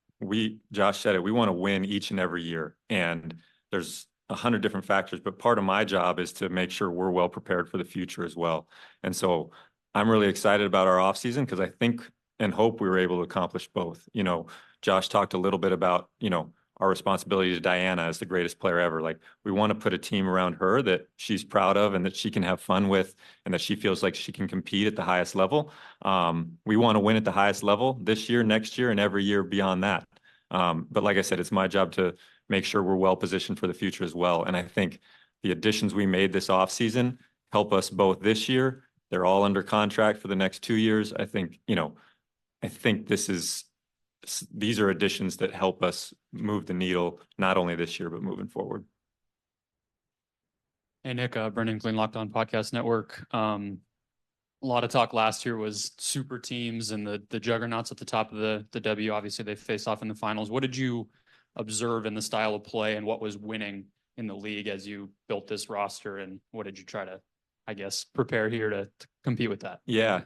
Josh said it, we want to win each and every year. And there's 100 different factors, but part of my job is to make sure we're well prepared for the future as well. And so I'm really excited about our offseason because I think and hope we were able to accomplish both. You know, Josh talked a little bit about, you know, our responsibility to Diana as the greatest player ever. Like, we want to put a team around her that she's proud of and that she can have fun with and that she feels like she can compete at the highest level. We want to win at the highest level this year, next year, and every year beyond that. But like I said, it's my job to make sure we're well positioned for the future as well. And I think the additions we made this offseason help us both this year. They're all under contract for the next 2 years. I think, you know, these are additions that help us move the needle, not only this year, but moving forward. Hey, Nick, Brendan Clean, Locked On Podcast Network. A lot of talk last year was super teams and the juggernauts at the top of the W. Obviously, they faced off in the finals. What did you observe in the style of play and what was winning in the league as you built this roster? And what did you try to, I guess, prepare here to compete with that? Yeah.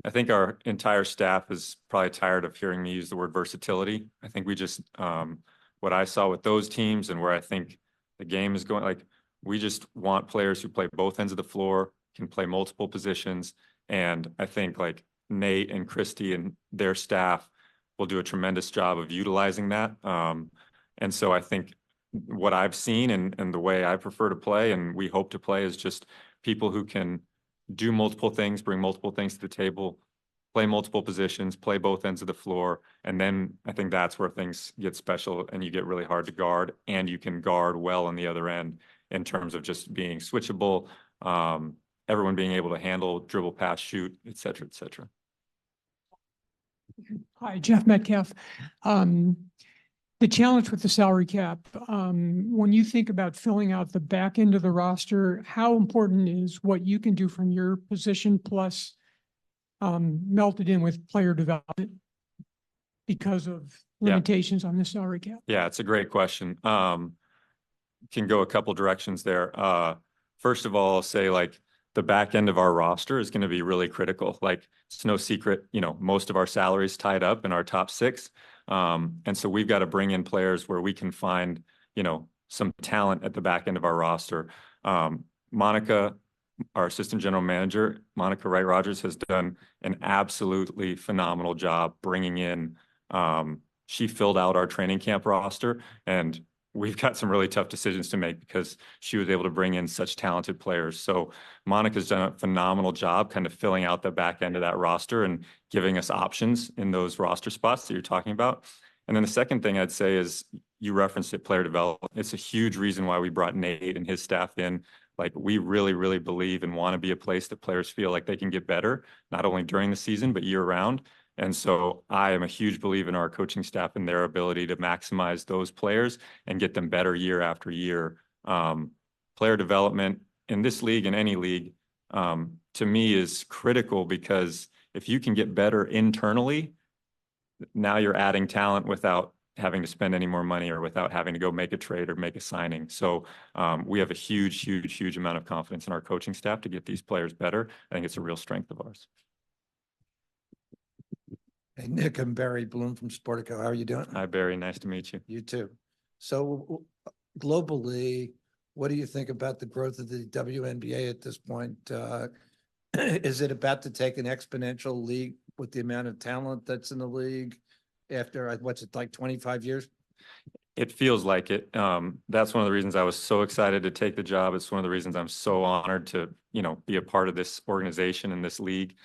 I think our entire staff is probably tired of hearing me use the word versatility. I think we just, what I saw with those teams and where I think the game is going, like, we just want players who play both ends of the floor, can play multiple positions. And I think like Nate and Christy and their staff will do a tremendous job of utilizing that. And so I think what I've seen and the way I prefer to play and we hope to play is just people who can do multiple things, bring multiple things to the table, play multiple positions, play both ends of the floor. And then I think that's where things get special and you get really hard to guard and you can guard well on the other end in terms of just being switchable, everyone being able to handle, dribble, pass, shoot, et cetera, et cetera. Hi, Jeff Metcalf. The challenge with the salary cap, when you think about filling out the back end of the roster, how important is what you can do from your position plus melted in with player development because of limitations on the salary cap? Yeah, it's a great question. Can go a couple directions there. First of all, I'll say like the back end of our roster is going to be really critical. Like it's no secret, you know, most of our salaries tied up in our top 6. And so we've got to bring in players where we can find, you know, some talent at the back end of our roster. Monica, our assistant general manager, Monica Wright Rogers, has done an absolutely phenomenal job bringing in. She filled out our training camp roster, and we've got some really tough decisions to make because she was able to bring in such talented players. So Monica's done a phenomenal job kind of filling out the back end of that roster and giving us options in those roster spots that you're talking about. And then the second thing I'd say is you referenced it, player development. It's a huge reason why we brought Nate and his staff in. Like we really, really believe and want to be a place that players feel like they can get better, not only during the season, but year round. And so I am a huge believer in our coaching staff and their ability to maximize those players and get them better year after year. Player development in this league and any league, to me, is critical because if you can get better internally, now you're adding talent without having to spend any more money or without having to go make a trade or make a signing. So we have a huge, huge, huge amount of confidence in our coaching staff to get these players better. I think it's a real strength of ours. Hey, Nick, I'm Barry Bloom from Sportico. How are you doing? Hi, Barry. Nice to meet you. You too. So globally, what do you think about the growth of the WNBA at this point? Is it about to take an exponential leap with the amount of talent that's in the league after, what's it, like 25 years? It feels like it. That's one of the reasons I was so excited to take the job. It's one of the reasons I'm so honored to, you know, be a part of this organization and this league.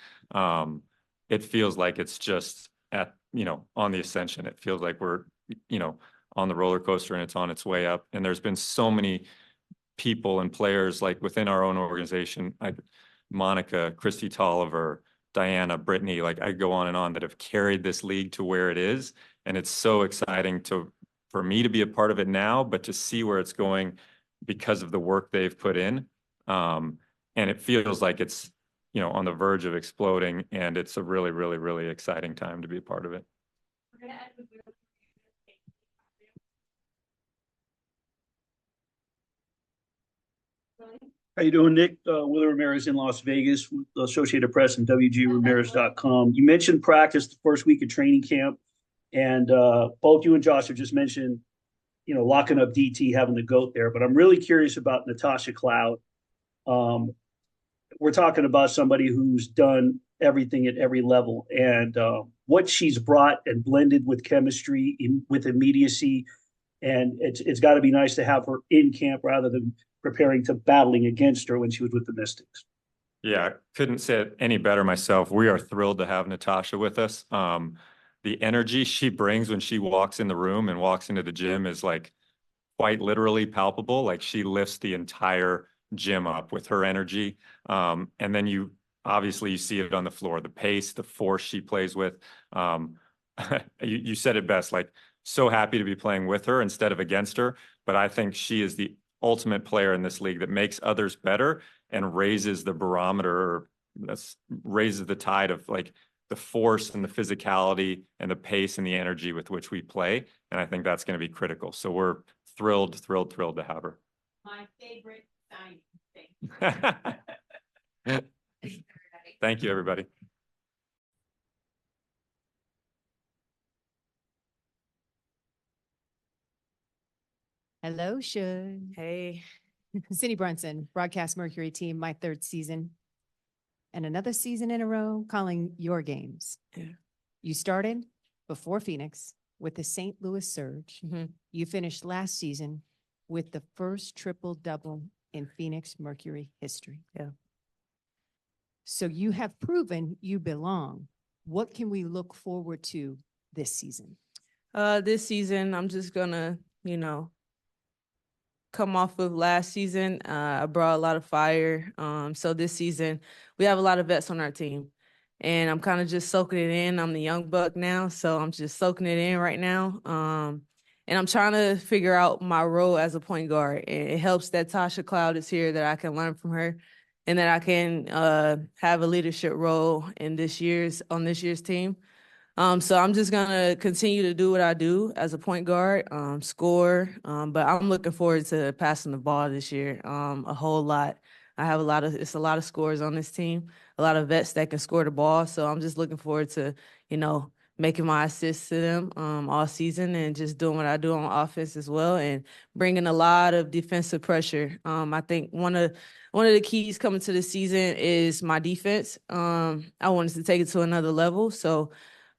It feels like it's just at, you know, on the ascension. It feels like we're, you know, on the roller coaster and it's on its way up. And there's been so many people and players like within our own organization, like Monica, Christy Tolliver, Diana, Brittney, like I go on and on that have carried this league to where it is. And it's so exciting for me to be a part of it now, but to see where it's going because of the work they've put in. And it feels like it's, you know, on the verge of exploding, and it's a really, really, really exciting time to be a part of it. How you doing, Nick? Will Ramirez in Las Vegas with the Associated Press and WGRamirez.com. You mentioned practice the first week of training camp, and both you and Josh have just mentioned, you know, locking up DT, having the GOAT there. But I'm really curious about Natasha Cloud. We're talking about somebody who's done everything at every level, and what she's brought and blended with chemistry, with immediacy, and it's got to be nice to have her in camp rather than preparing to battling against her when she was with the Mystics. Yeah, couldn't say it any better myself. We are thrilled to have Natasha with us. The energy she brings when she walks in the room and walks into the gym is like quite literally palpable. Like she lifts the entire gym up with her energy. And then you see it on the floor, the pace, the force she plays with. You said it best, like so happy to be playing with her instead of against her. But I think she is the ultimate player in this league that makes others better and raises the barometer, raises the tide of like the force and the physicality and the pace and the energy with which we play. And I think that's going to be critical. So we're thrilled to have her. My favorite signing thing. Thank you, everybody. Hello, Shug. Hey. Cindy Brunson, broadcast Mercury team, my 3rd season. And another season in a row calling your games. Yeah. You started before Phoenix with the St. Louis Surge. You finished last season with the first triple-double in Phoenix Mercury history. Yeah. So you have proven you belong. What can we look forward to this season? This season, I'm just gonna, come off of last season. I brought a lot of fire. So this season, we have a lot of vets on our team. And I'm kind of just soaking it in. I'm the young buck now, so I'm just soaking it in right now. And I'm trying to figure out my role as a point guard. And it helps that Tasha Cloud is here, that I can learn from her, and that I can have a leadership role in this year's team. So I'm just gonna continue to do what I do as a point guard, score. But I'm looking forward to passing the ball this year, a whole lot. I have it's a lot of scores on this team, a lot of vets that can score the ball. So I'm just looking forward to, making my assists to them all season, and just doing what I do on offense as well, and bringing a lot of defensive pressure. I think one of the keys coming to the season is my defense. I wanted to take it to another level, so.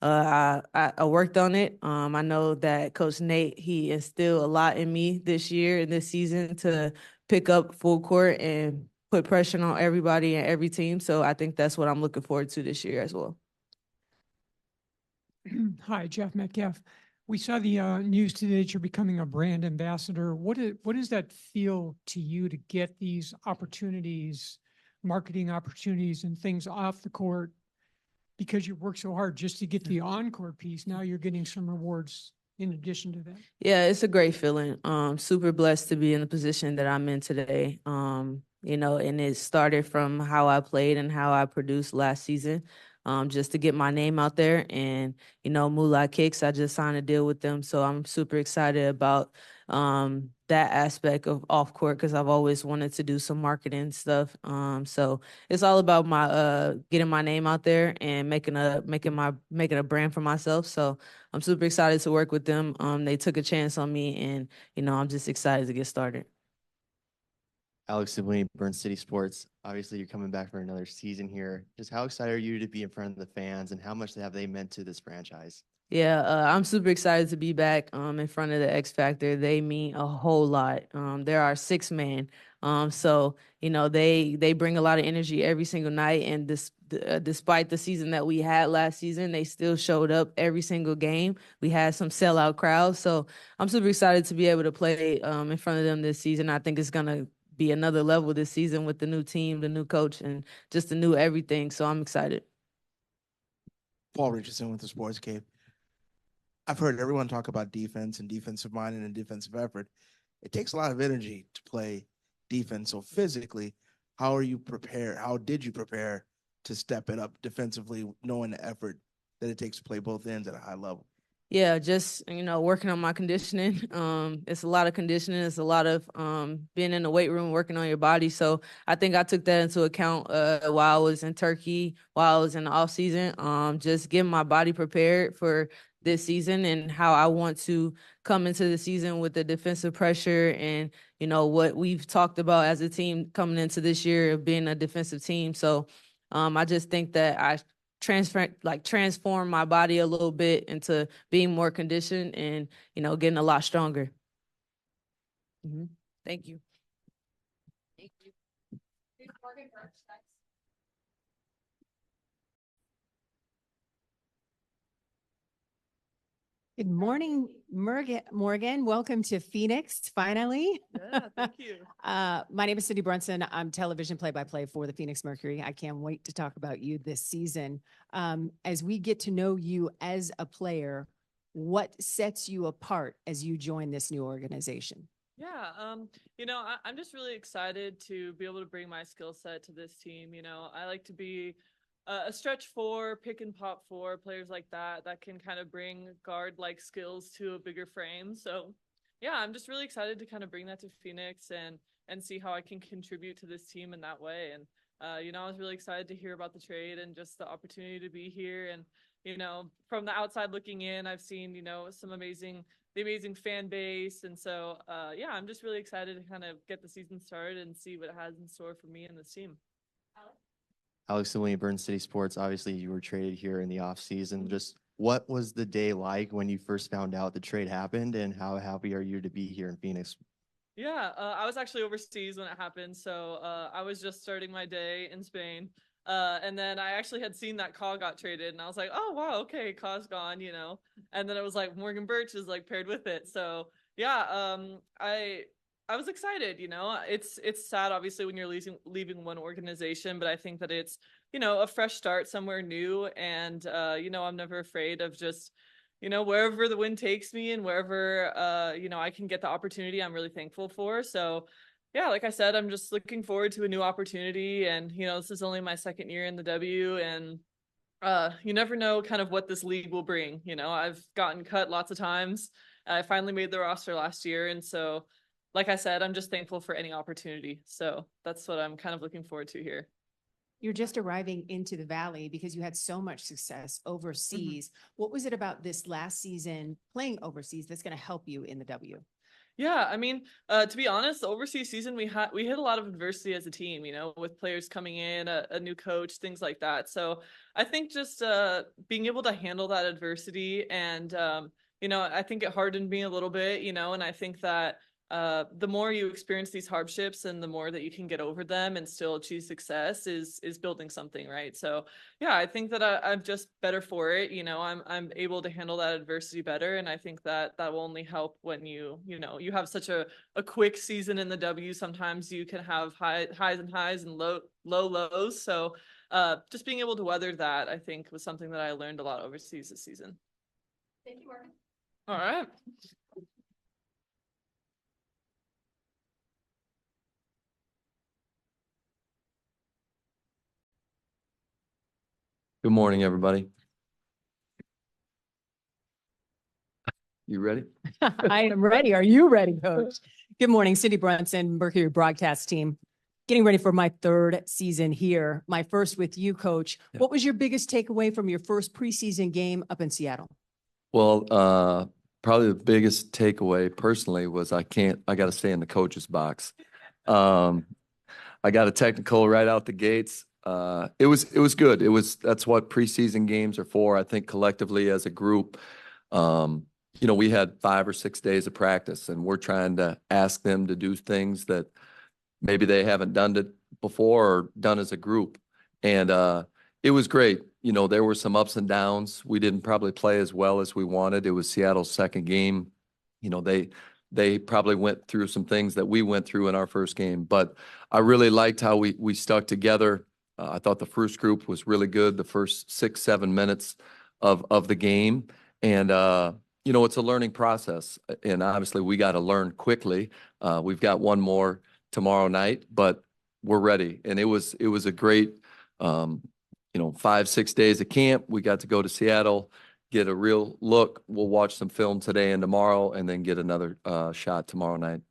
I worked on it. I know that Coach Nate, he instilled a lot in me this year and this season to pick up full court and put pressure on everybody and every team. So I think that's what I'm looking forward to this year as well. Hi, Jeff Metcalf. We saw the news today that you're becoming a brand ambassador. What does that feel to you to get these opportunities, marketing opportunities and things off the court? Because you work so hard just to get the on-court piece, now you're getting some rewards in addition to that. Yeah, it's a great feeling. Super blessed to be in the position that I'm in today. And it started from how I played and how I produced last season. Just to get my name out there, and Moolah Kicks, I just signed a deal with them, so I'm super excited about that aspect of off court, because I've always wanted to do some marketing stuff. So it's all about my getting my name out there and making a brand for myself. So I'm super excited to work with them. They took a chance on me, and I'm just excited to get started. Alex Sabuni, Burn City Sports. Obviously, you're coming back for another season here. Just how excited are you to be in front of the fans, and how much have they meant to this franchise? Yeah, I'm super excited to be back in front of the X Factor. They mean a whole lot. There are 6 men. So they bring a lot of energy every single night. And despite the season that we had last season, they still showed up every single game. We had some sellout crowds. So I'm super excited to be able to play in front of them this season. I think it's gonna be another level this season with the new team, the new coach, and just the new everything. So I'm excited. Paul Richardson with the Sports Cape. I've heard everyone talk about defense and defensive minded and defensive effort. It takes a lot of energy to play defense. So physically, how are you prepared? How did you prepare to step it up defensively, knowing the effort that it takes to play both ends at a high level? Yeah, just, working on my conditioning. It's a lot of conditioning. It's a lot of being in the weight room, working on your body. So I think I took that into account while I was in Turkey, while I was in the off season. Just getting my body prepared for this season and how I want to come into the season with the defensive pressure and, what we've talked about as a team coming into this year of being a defensive team. So I just think that I transform my body a little bit into being more conditioned and, getting a lot stronger. Thank you. Thank you. Good morning, Morgan. Welcome to Phoenix, finally. Yeah, thank you. My name is Cindy Brunson. I'm television play-by-play for the Phoenix Mercury. I can't wait to talk about you this season. As we get to know you as a player, what sets you apart as you join this new organization? Yeah, I'm just really excited to be able to bring my skill set to this team. I like to be a stretch 4, pick and pop 4, players like that can kind of bring guard-like skills to a bigger frame. So yeah, I'm just really excited to kind of bring that to Phoenix and see how I can contribute to this team in that way. And I was really excited to hear about the trade and just the opportunity to be here. And from the outside looking in, I've seen the amazing fan base. And so yeah, I'm just really excited to kind of get the season started and see what it has in store for me and this team. Alex Sabuni, Burn City Sports. Obviously, you were traded here in the offseason. Just what was the day like when you first found out the trade happened, and how happy are you to be here in Phoenix? Yeah, I was actually overseas when it happened, so I was just starting my day in Spain. And then I actually had seen that Caw got traded, and I was like, oh wow, okay, Caw's gone, you know. And then it was like Morgan Birch is like paired with it. So yeah, I was excited, you know. It's sad obviously when you're leaving one organization, but I think that it's, you know, a fresh start somewhere new. And you know, I'm never afraid of just, you know, wherever the wind takes me and wherever you know, I can get the opportunity, I'm really thankful for. So yeah, like I said, I'm just looking forward to a new opportunity. And, you know, this is only my second year in the W, and you never know kind of what this league will bring. You know, I've gotten cut lots of times. I finally made the roster last year. And so, like I said, I'm just thankful for any opportunity. So that's what I'm kind of looking forward to here. You're just arriving into the Valley because you had so much success overseas. What was it about this last season playing overseas that's going to help you in the W? Yeah, I mean, to be honest, the overseas season we hit a lot of adversity as a team, you know, with players coming in, a new coach, things like that. So I think just being able to handle that adversity, and you know, I think it hardened me a little bit, you know, and I think that the more you experience these hardships and the more that you can get over them and still achieve success is building something, right? So yeah, I think that I'm just better for it. You know, I'm able to handle that adversity better, and I think that that will only help when you know, you have such a quick season in the W. Sometimes you can have highs and highs and low lows. So just being able to weather that, I think, was something that I learned a lot overseas this season. Thank you, Morgan. All right. Good morning, everybody. You ready? I am ready. Are you ready, Coach? Good morning, Cindy Brunson, Mercury broadcast team. Getting ready for my third season here. My first with you, Coach. Yeah. What was your biggest takeaway from your first preseason game up in Seattle? Well, probably the biggest takeaway personally was I got to stay in the coach's box. I got a technical right out the gates. It was good. That's what preseason games are for. I think collectively as a group, you know, we had 5 or 6 days of practice, and we're trying to ask them to do things that maybe they haven't done it before or done as a group. And it was great. You know, there were some ups and downs. We didn't probably play as well as we wanted. It was Seattle's second game. You know, they probably went through some things that we went through in our first game, but I really liked how we stuck together. I thought the first group was really good, the first 6-7 minutes of the game. And, you know, it's a learning process, and obviously we got to learn quickly. We've got one more tomorrow night, but we're ready. And it was a great, you know, 5-6 days of camp. We got to go to Seattle, get a real look. We'll watch some film today and tomorrow, and then get another shot tomorrow night.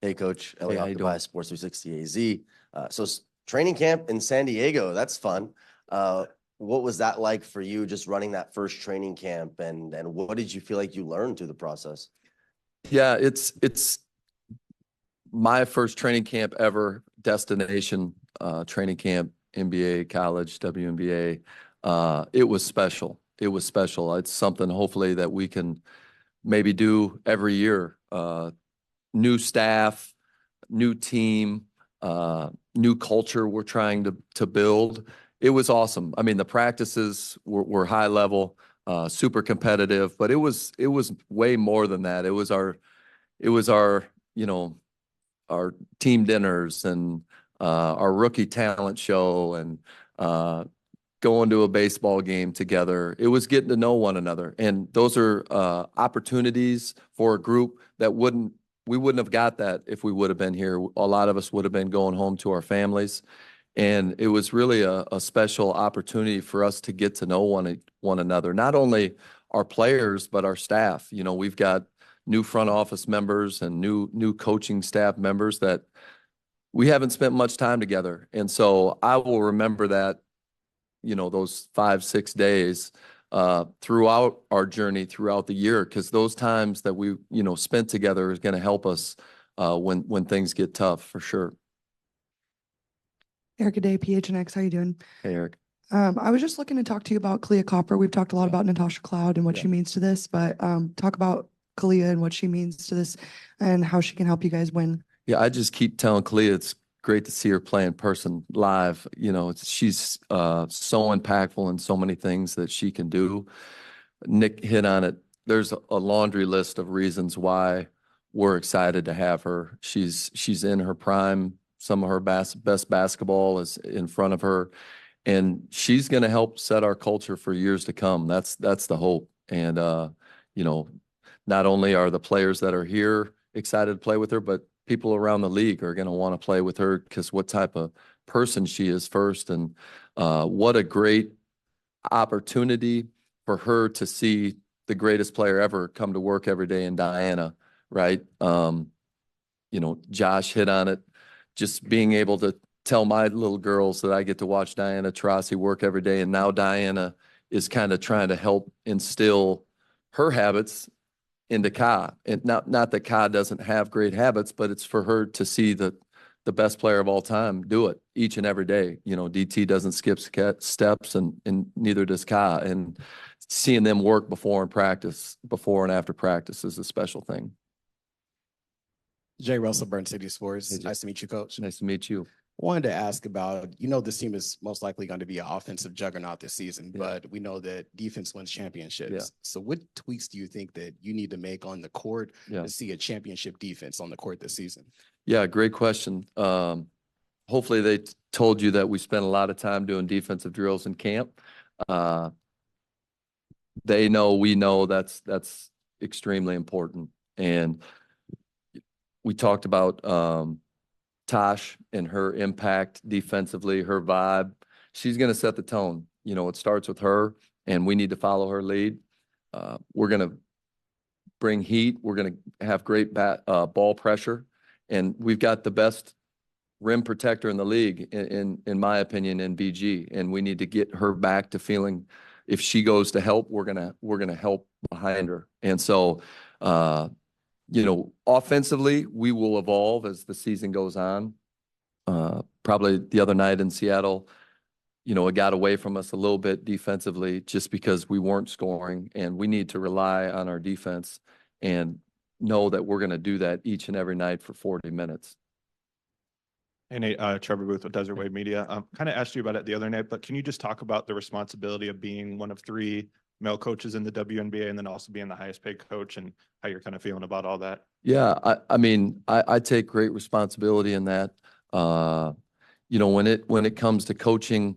Hey, Coach. Hey, how you doing? Sports 360 AZ. So training camp in San Diego, that's fun. What was that like for you, just running that first training camp, and what did you feel like you learned through the process? Yeah, it's my first training camp ever, destination training camp, NBA, college, WNBA. It was special. It was special. It's something hopefully that we can maybe do every year. New staff, new team, new culture we're trying to build. It was awesome. I mean, the practices were high level, super competitive, but it was way more than that. It was our, you know, our team dinners and our rookie talent show, and going to a baseball game together. It was getting to know one another. And those are opportunities for a group that we wouldn't have got that if we would have been here. A lot of us would have been going home to our families. And it was really a special opportunity for us to get to know one another, not only our players, but our staff. You know, we've got new front office members and new coaching staff members that we haven't spent much time together. And so I will remember that, you know, those 5-6 days throughout our journey throughout the year, because those times that we, you know, spent together is going to help us when things get tough, for sure. Erica Day, PHNX, how you doing? Hey, Eric. I was just looking to talk to you about Clea Copper. We've talked a lot about Natasha Cloud and what Yeah. she means to this, but talk about Kalia and what she means to this and how she can help you guys win. Yeah, I just keep telling Kalia it's great to see her play in person live. You know, she's so impactful in so many things that she can do. Nick hit on it. There's a laundry list of reasons why we're excited to have her. She's in her prime. Some of her best basketball is in front of her, and she's going to help set our culture for years to come. That's the hope. And you know, not only are the players that are here excited to play with her, but people around the league are going to want to play with her because what type of person she is first, and what a great opportunity for her to see the greatest player ever come to work every day in Diana, right? You know, Josh hit on it. Just being able to tell my little girls that I get to watch Diana Taurasi work every day, and now Diana is kind of trying to help instill her habits into Ka. And not that Ka doesn't have great habits, but it's for her to see the best player of all time do it each and every day. You know, DT doesn't skip steps, and neither does Ka. And seeing them work before and after practice is a special thing. Jay Russell, Burn City Sports. Nice to meet you, Coach. Nice to meet you. Wanted to ask about, this team is most likely going to be an offensive juggernaut this season, but we know that defense wins championships. Yeah. So what tweaks do you think that you need to make on the court Yeah. to see a championship defense on the court this season? Yeah, great question. Hopefully they told you that we spent a lot of time doing defensive drills in camp. They know, we know that's extremely important. And we talked about Tosh and her impact defensively, her vibe. She's going to set the tone. You know, it starts with her, and we need to follow her lead. We're going to bring heat. We're going to have great ball pressure. And we've got the best rim protector in the league, in my opinion, in BG. And we need to get her back to feeling if she goes to help, we're gonna help behind her. And so, offensively, we will evolve as the season goes on. Probably the other night in Seattle, it got away from us a little bit defensively just because we weren't scoring, and we need to rely on our defense and know that we're going to do that each and every night for 40 minutes. Hey, Trevor Booth with Desert Wave Media. Kind of asked you about it the other night, but can you just talk about the responsibility of being one of 3 male coaches in the WNBA and then also being the highest paid coach, and how you're kind of feeling about all that? Yeah, I take great responsibility in that. When it comes to coaching,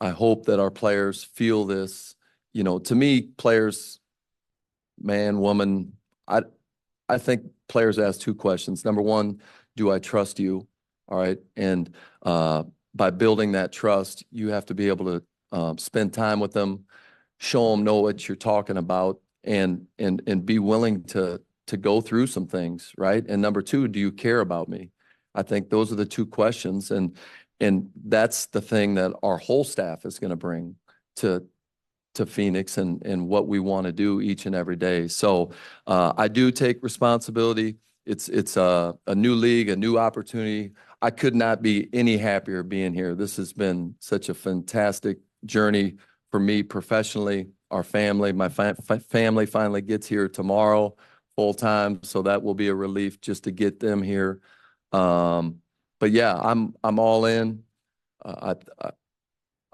I hope that our players feel this. To me, players, man, woman, I think players ask 2 questions. Number one, do I trust you? All right. And by building that trust, you have to be able to spend time with them, show them, know what you're talking about, and be willing to go through some things, right? And number 2, do you care about me? I think those are the 2 questions. And that's the thing that our whole staff is going to bring to Phoenix and what we want to do each and every day. So I do take responsibility. It's a new league, a new opportunity. I could not be any happier being here. This has been such a fantastic journey for me professionally, our family. My family finally gets here tomorrow full time, so that will be a relief just to get them here. But yeah, I'm all in.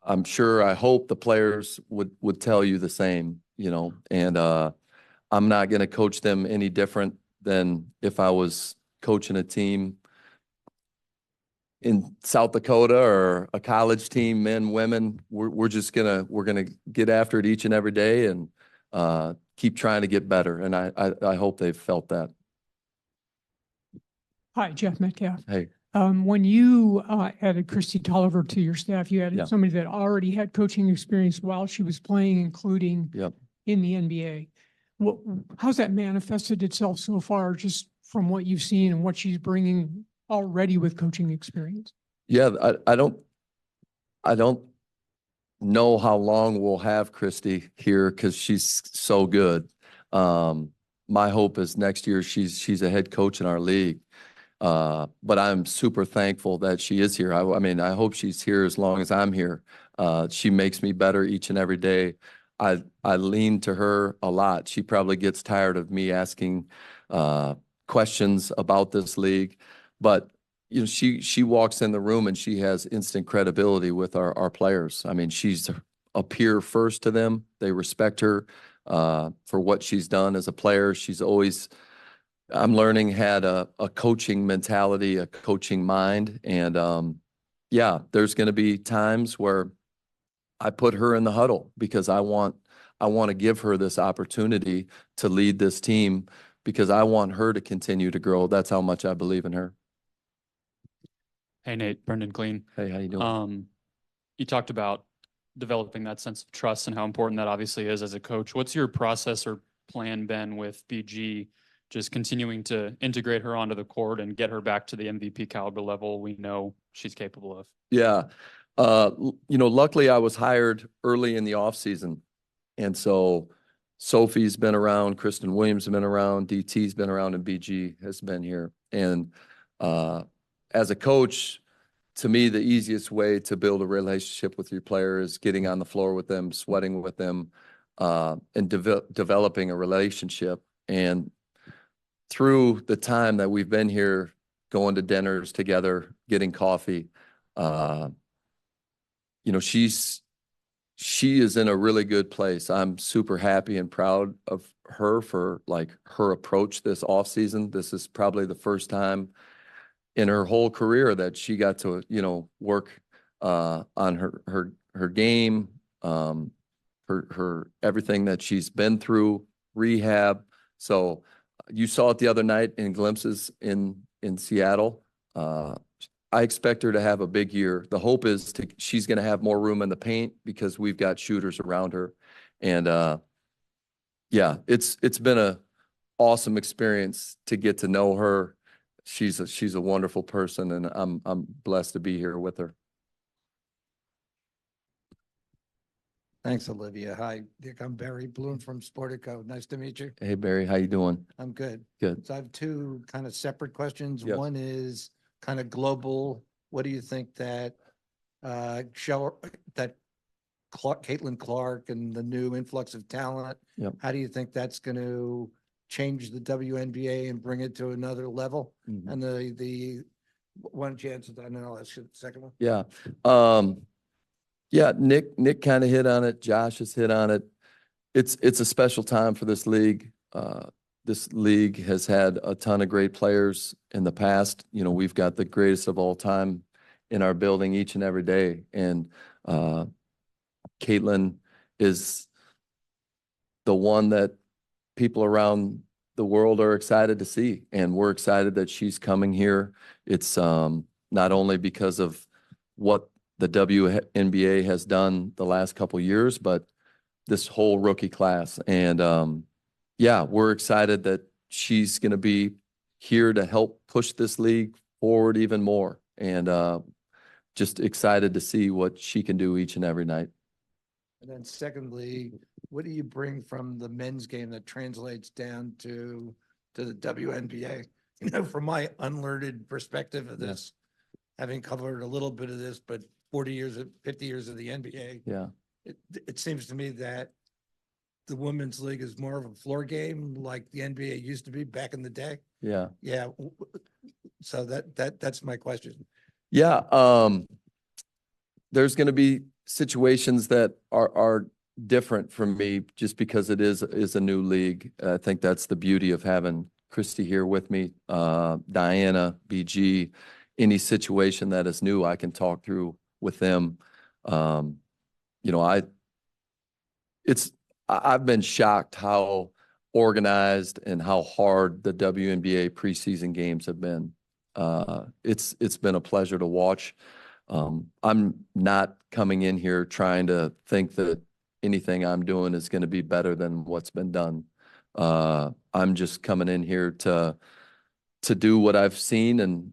I'm sure, I hope the players would tell you the same, and I'm not going to coach them any different than if I was coaching a team in South Dakota or a college team, men, women. We're gonna get after it each and every day and keep trying to get better. And I hope they've felt that. Hi, Jeff Metcalf. Hey. When you added Christy Tolliver to your staff, you added Yeah. somebody that already had coaching experience while she was playing, including Yep. in the NBA. How's that manifested itself so far, just from what you've seen and what she's bringing already with coaching experience? Yeah, I don't know how long we'll have Christy here because she's so good. My hope is next year she's a head coach in our league. But I'm super thankful that she is here. I hope she's here as long as I'm here. She makes me better each and every day. I lean to her a lot. She probably gets tired of me asking questions about this league, but you know, she walks in the room and she has instant credibility with our players. I mean, she's a peer first to them. They respect her for what she's done as a player. She's always, I'm learning, had a coaching mentality, a coaching mind. And yeah, there's going to be times where I put her in the huddle because I want to give her this opportunity to lead this team because I want her to continue to grow. That's how much I believe in her. Hey, Nate, Brendan Clean. Hey, how you doing? You talked about developing that sense of trust and how important that obviously is as a coach. What's your process or plan been with BG, just continuing to integrate her onto the court and get her back to the MVP caliber level we know she's capable of? Yeah. You know, luckily I was hired early in the offseason. And so Sophie's been around, Kristen Williams has been around, DT's been around, and BG has been here. And as a coach, to me, the easiest way to build a relationship with your player is getting on the floor with them, sweating with them, and developing a relationship. And through the time that we've been here, going to dinners together, getting coffee, you know, she is in a really good place. I'm super happy and proud of her for like her approach this offseason. This is probably the first time in her whole career that she got to, you know, work on her game, her everything that she's been through, rehab. So you saw it the other night in glimpses in Seattle. I expect her to have a big year. The hope is she's going to have more room in the paint because we've got shooters around her. And yeah, it's been a awesome experience to get to know her. She's a wonderful person, and I'm blessed to be here with her. Thanks, Olivia. Hi, Dick. I'm Barry Bloom from Sportico. Nice to meet you. Hey Barry, how you doing? I'm good. Good. So I have two kind of separate questions. Yep. One is kind of global. What do you think that Caitlin Clark and the new influx of talent, Yep. how do you think that's going to change the WNBA and bring it to another level? Mhm. And the one chance that I know, I'll ask you the second one. Yeah. Yeah, Nick kind of hit on it. Josh has hit on it. It's a special time for this league. This league has had a ton of great players in the past. You know, we've got the greatest of all time in our building each and every day. And Caitlin is the one that people around the world are excited to see. And we're excited that she's coming here. It's not only because of what the WNBA has done the last couple years, but this whole rookie class. And yeah, we're excited that she's going to be here to help push this league forward even more. And just excited to see what she can do each and every night. And then secondly, what do you bring from the men's game that translates down to the WNBA? You know, from my unlearned perspective of this, having covered a little bit of this, but 50 years of the NBA. Yeah. It seems to me that the women's league is more of a floor game like the NBA used to be back in the day. Yeah. Yeah. So that's my question. Yeah. There's going to be situations that are different from me just because it is a new league. I think that's the beauty of having Christy here with me, Diana, BG. Any situation that is new, I can talk through with them. You know, I've been shocked how organized and how hard the WNBA preseason games have been. It's been a pleasure to watch. I'm not coming in here trying to think that anything I'm doing is going to be better than what's been done. I'm just coming in here to do what I've seen and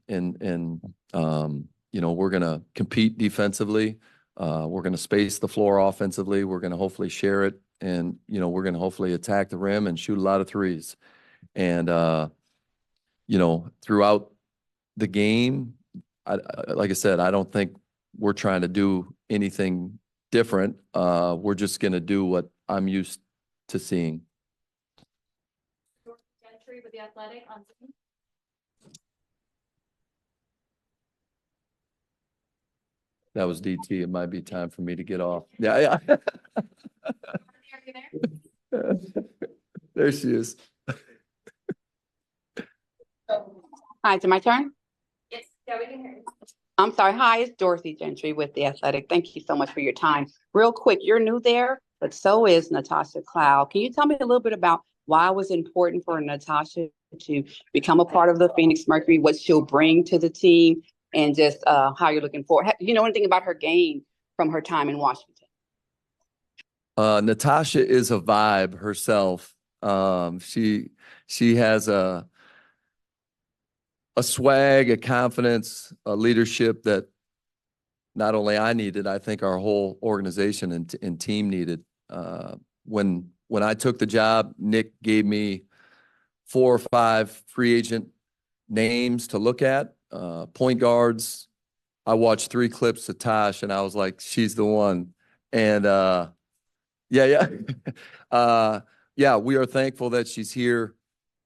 you know, we're going to compete defensively. We're going to space the floor offensively. We're going to hopefully share it. And, you know, we're going to hopefully attack the rim and shoot a lot of threes. And, you know, throughout the game, like I said, I don't think we're trying to do anything different. We're just going to do I'm used to seeing. Gentry with the Athletic on Zoom. That was DT. It might be time for me to get off. Yeah, yeah. There she is. Hi, is it my turn? Yes, yeah, we can hear you. I'm sorry. Hi, it's Dorothy Gentry with The Athletic. Thank you so much for your time. Real quick, you're new there, but so is Natasha Cloud. Can you tell me a little bit about why it was important for Natasha to become a part of the Phoenix Mercury, what she'll bring to the team, and just how you're looking forward? You know anything about her game from her time in Washington? Natasha is a vibe herself. She has a swag, a confidence, a leadership that not only I needed, I think our whole organization and team needed. When I took the job, Nick gave me 4 or 5 free agent names to look at, point guards. I watched 3 clips of Tosh and I was like, she's the one. And yeah. Yeah, we are thankful that she's here.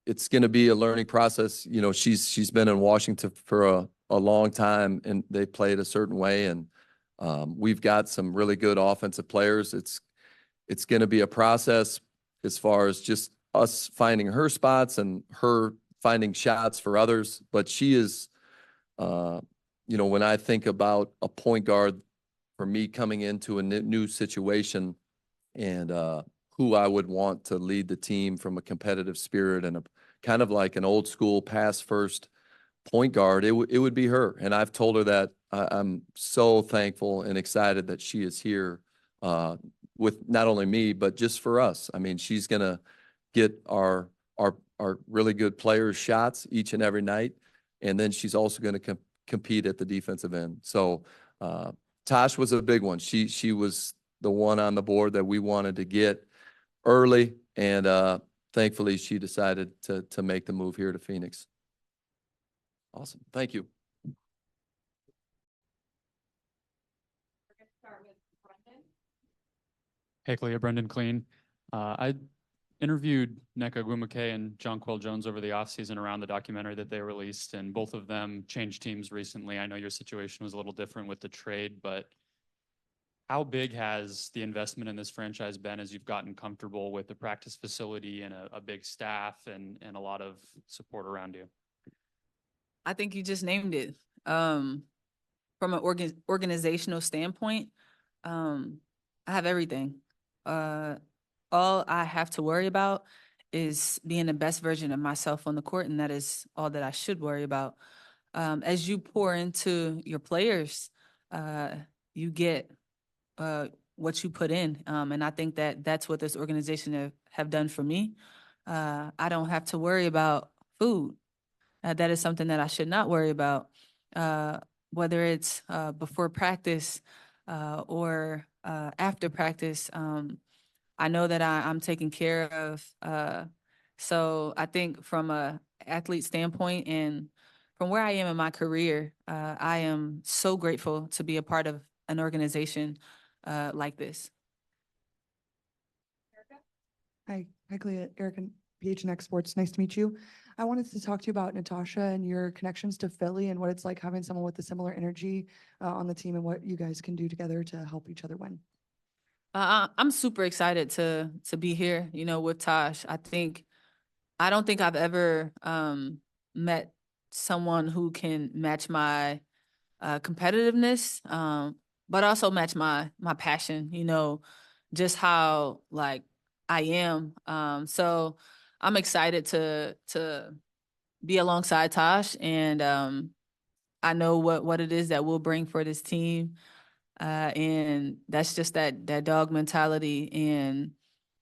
It's going to be a learning process. You know, she's been in Washington for a long time and they played a certain way. And we've got some really good offensive players. It's going to be a process as far as just us finding her spots and her finding shots for others. But she is, you know, when I think about a point guard for me coming into a new situation and who I would want to lead the team from a competitive spirit and a kind of like an old school pass first point guard, it would be her. And I've told her that I'm so thankful and excited that she is here with not only me, but just for us. I mean, she's going to get our really good players shots each and every night. And then she's also going to compete at the defensive end. So Tosh was a big one. She was the one on the board that we wanted to get early. And thankfully she decided to make the move here to Phoenix. Awesome. Thank you. Hey, Clea, Brendan Clean. I interviewed Nneka Ogwumike and Jonquel Jones over the offseason around the documentary that they released, and both of them changed teams recently. I know your situation was a little different with the trade, but how big has the investment in this franchise been as you've gotten comfortable with the practice facility and a big staff and a lot of support around you? I think you just named it. From an organizational standpoint, I have everything. All I have to worry about is being the best version of myself on the court, and that is all that I should worry about. As you pour into your players, you get what you put in, and I think that that's what this organization have done for me. I don't have to worry about food. That is something that I should not worry about, whether it's before practice or after practice. I know that I'm taken care of. So I think from a athlete standpoint and from where I am in my career, I am so grateful to be a part of an organization like this. Hi, Clea, Erica, PHNX Sports. Nice to meet you. I wanted to talk to you about Natasha and your connections to Philly and what it's like having someone with a similar energy on the team and what you guys can do together to help each other win. I'm super excited to be here, you know, with Tosh. I don't think I've ever met someone who can match my competitiveness, but also match my passion, you know, just how like I am. So I'm excited to be alongside Tosh, and I know what it is that we'll bring for this team. And that's just that dog mentality and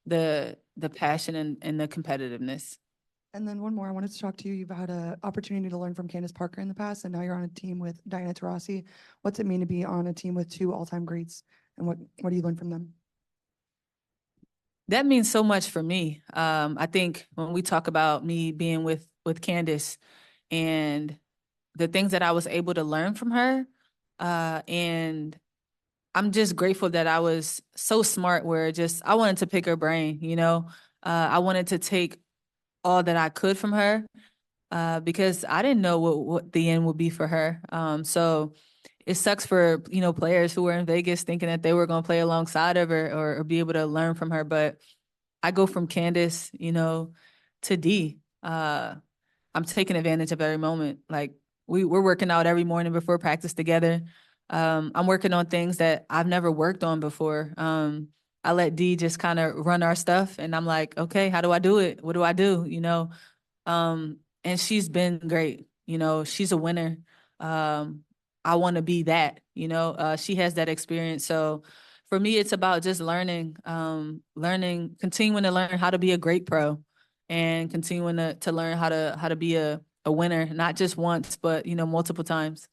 the passion and the competitiveness. And then one more, I wanted to talk to you. You've had an opportunity to learn from Candace Parker in the past, and now you're on a team with Diana Taurasi. What's it mean to be on a team with 2 all-time greats, and what do you learn from them? That means so much for me. I think when we talk about me being with Candace and the things that I was able to learn from her, and I'm just grateful that I was so smart where I wanted to pick her brain, you know. I wanted to take all that I could from her because I didn't know what the end would be for her. So it sucks for, you know, players who were in Vegas thinking that they were going to play alongside of her or be able to learn from her. But I go from Candace, you know, to D. I'm taking advantage of every moment. Like we're working out every morning before practice together. I'm working on things that I've never worked on before. I let D just kind of run our stuff and I'm like, okay, how do I do it? What do I do? You know? And she's been great. You know, she's a winner. I want to be that, you know, she has that experience. So for me, it's about just learning, continuing to learn how to be a great pro and continuing to learn how to be a winner, not just once, but, you know, multiple times.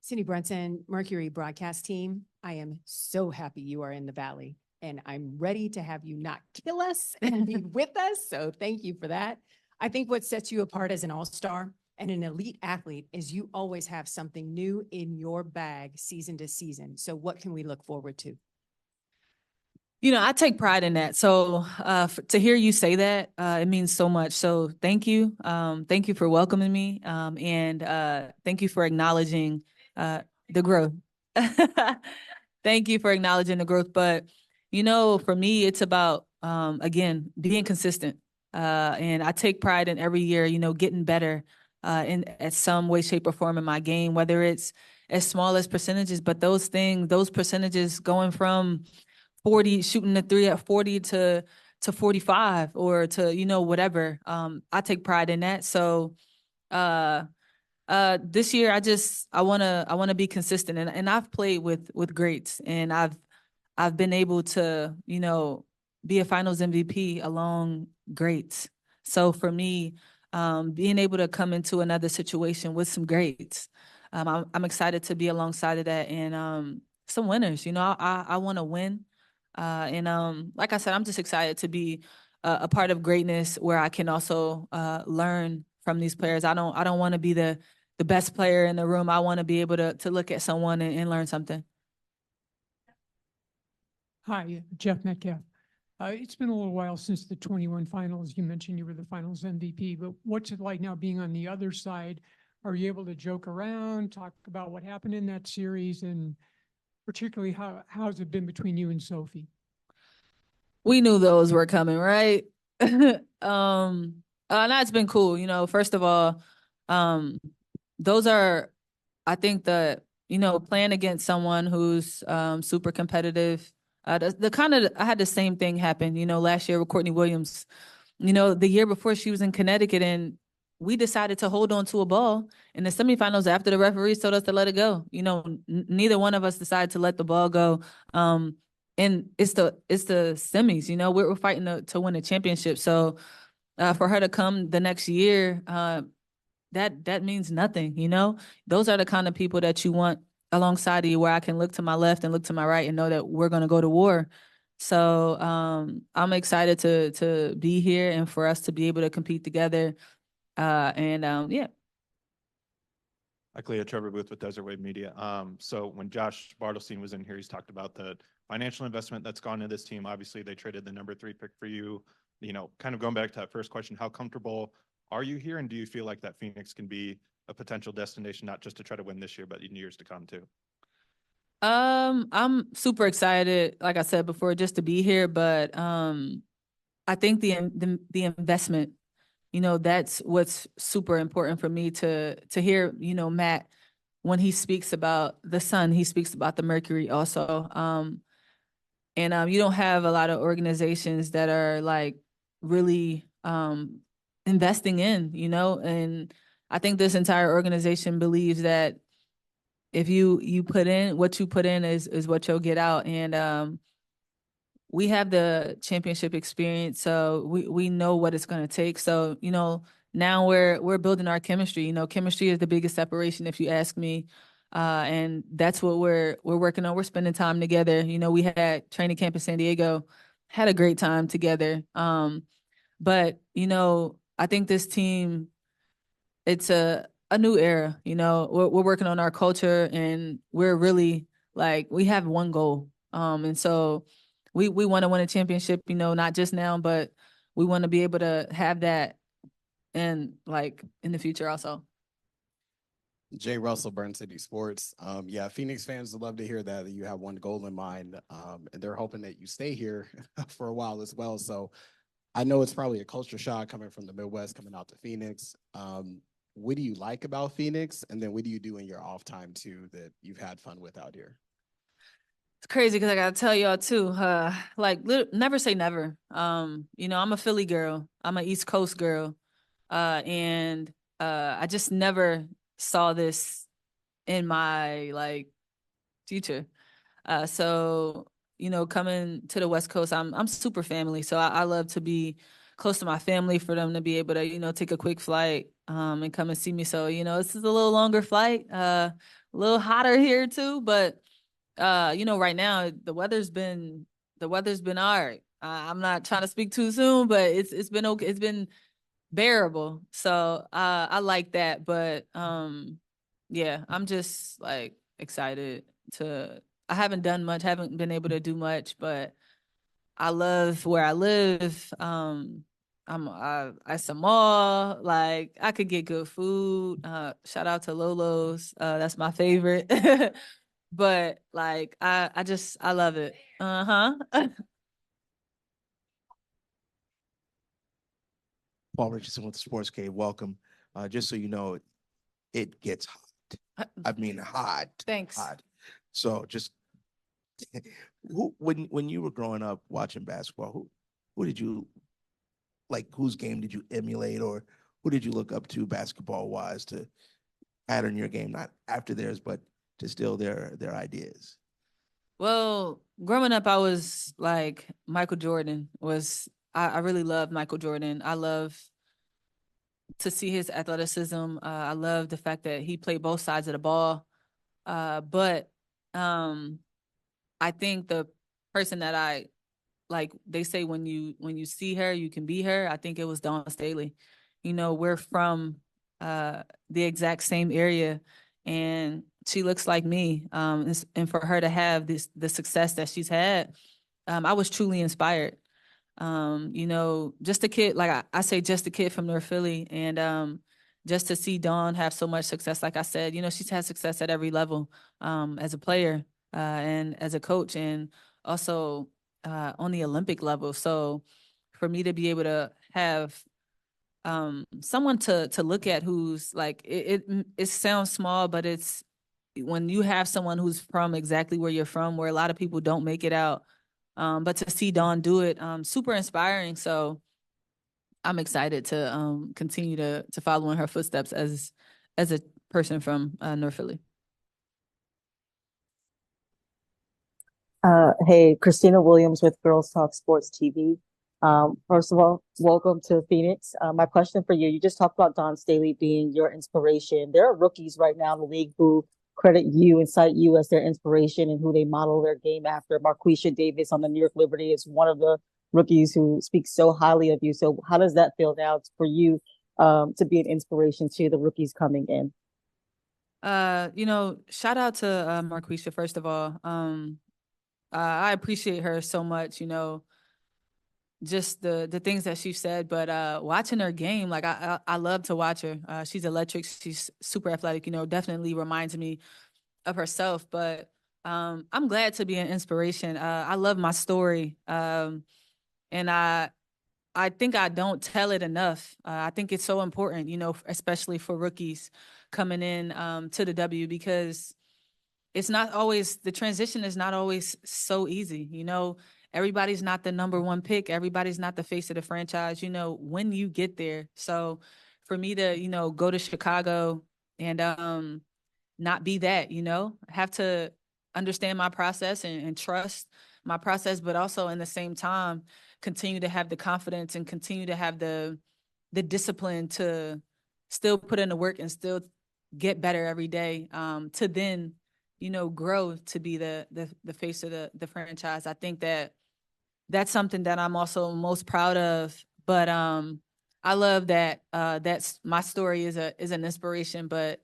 Cindy Brunson, Mercury broadcast team, I am so happy you are in the Valley and I'm ready to have you not kill us and be with us. So thank you for that. I think what sets you apart as an all-star and an elite athlete is you always have something new in your bag season to season. So what can we look forward to? You know, I take pride in that. So to hear you say that, it means so much. So thank you. Thank you for welcoming me. And thank you for acknowledging the growth. Thank you for acknowledging the growth. But, you know, for me, it's about, again, being consistent. And I take pride in every year, you know, getting better at some way, shape, or form in my game, whether it's as small as percentages, but those percentages going from 40, shooting the three at 40 to 45 or to, you know, whatever. I take pride in that. So this year I wanna be consistent and I've played with greats and I've been able to, you know, be a finals MVP along greats. So for me, being able to come into another situation with some greats, I'm excited to be alongside of that and some winners. You know, I want to win. And like I said, I'm just excited to be a part of greatness where I can also learn from these players. I don't want to be the best player in the room. I want to be able to look at someone and learn something. Hi, Jeff Metcalf. It's been a little while since the 21 finals. You mentioned you were the finals MVP, but what's it like now being on the other side? Are you able to joke around, talk about what happened in that series, and particularly how's it been between you and Sophie? We knew those were coming, right? No, it's been cool. You know, first of all, those are, I think that, you know, playing against someone who's super competitive. The kind of, I had the same thing happen, you know, last year with Courtney Williams. You know, the year before she was in Connecticut and we decided to hold on to a ball in the semifinals after the referees told us to let it go. You know, neither one of us decided to let the ball go. And it's the semis, you know, we're fighting to win a championship. So for her to come the next year, that means nothing, you know? Those are the kind of people that you want alongside of you where I can look to my left and look to my right and know that we're going to go to war. So I'm excited to be here and for us to be able to compete together. Yeah. Hi, Clea, Trevor Booth with Desert Wave Media. So when Josh Bartelstein was in here, he's talked about the financial investment that's gone into this team. Obviously, they traded the number 3 pick for you. You know, kind of going back to that first question, how comfortable are you here? And do you feel like that Phoenix can be a potential destination, not just to try to win this year, but in years to come too? I'm super excited, like I said before, just to be here. But I think the investment, you know, that's what's super important for me to hear, you know, Matt, when he speaks about the sun, he speaks about the Mercury also. And you don't have a lot of organizations that are like really investing in, you know, and I think this entire organization believes that if you put in what you put in is what you'll get out. And we have the championship experience, so we know what it's going to take. So, you know, now we're building our chemistry. You know, chemistry is the biggest separation, if you ask me. And that's what we're working on. We're spending time together. You know, we had training camp in San Diego, had a great time together. But, you know, I think this team, it's a a new era. We're working on our culture, and we're really like we have one goal. And so we want to win a championship. Not just now, but we want to be able to have that, and like in the future also. Jay Russell, Burn City Sports. Yeah, Phoenix fans would love to hear that you have one goal in mind, and they're hoping that you stay here for a while as well. So I know it's probably a culture shock coming from the Midwest, coming out to Phoenix. What do you like about Phoenix? And then what do you do in your off time too that you've had fun with out here? It's crazy because I gotta tell y'all too, never say never. I'm a Philly girl. I'm an East Coast girl. And I just never saw this in my future. So coming to the West Coast, I'm super family. So I love to be close to my family, for them to be able to take a quick flight and come and see me. So this is a little longer flight, a little hotter here too, but right now the weather's been all right. I'm not trying to speak too soon, but it's been okay. It's been bearable. So I like that. But yeah, I'm just excited to I haven't done much, haven't been able to do much, but I love where I live. I some mall, I could get good food. Shout out to Lolo's. That's my favorite. But I love it. Uh-huh. Paul Richardson with the Sports Cave. Welcome. Just so you know, it gets hot. I mean, hot. Thanks. Hot. So just when you were growing up watching basketball, who did you whose game did you emulate, or who did you look up to basketball wise to pattern your game, not after theirs, but to steal their ideas? Well, growing up, I was Michael Jordan I really loved Michael Jordan. I love to see his athleticism. I love the fact that he played both sides of the ball. But I think the person that they say when you see her, you can be her. I think it was Dawn Staley. We're from the exact same area, and she looks like me. And for her to have the success that she's had, I was truly inspired. Just a kid, I say just a kid from North Philly, and just to see Dawn have so much success, like I said, she's had success at every level, as a player, and as a coach, and also on the Olympic level. So for me to be able to have someone to look at who's it sounds small, but it's when you have someone who's from exactly where you're from, where a lot of people don't make it out. But to see Dawn do it, super inspiring. So I'm excited to continue to follow in her footsteps as a person from North Philly. Hey, Christina Williams with Girls Talk Sports TV. First of all, welcome to Phoenix. My question for you, you just talked about Dawn Staley being your inspiration. There are rookies right now in the league who credit you and cite you as their inspiration and who they model their game after. Marquisha Davis on the New York Liberty is one of the rookies who speaks so highly of you. So how does that feel now for you to be an inspiration to the rookies coming in? Shout out to Marquisha, first of all. I appreciate her so much, just the things that she said, but watching her game, I love to watch her. She's electric. She's super athletic, definitely reminds me of herself, but I'm glad to be an inspiration. I love my story. And I think I don't tell it enough. I think it's so important, especially for rookies coming in to the W, because the transition is not always so easy. Everybody's not the number one pick. Everybody's not the face of the franchise, when you get there. So for me to, go to Chicago and not be that, have to understand my process and trust my process, but also in the same time, continue to have the confidence and continue to have the discipline to still put in the work and still get better every day, to then grow to be the face of the franchise. I think that's something that I'm also most proud of. But I love that. That's my story is an inspiration, but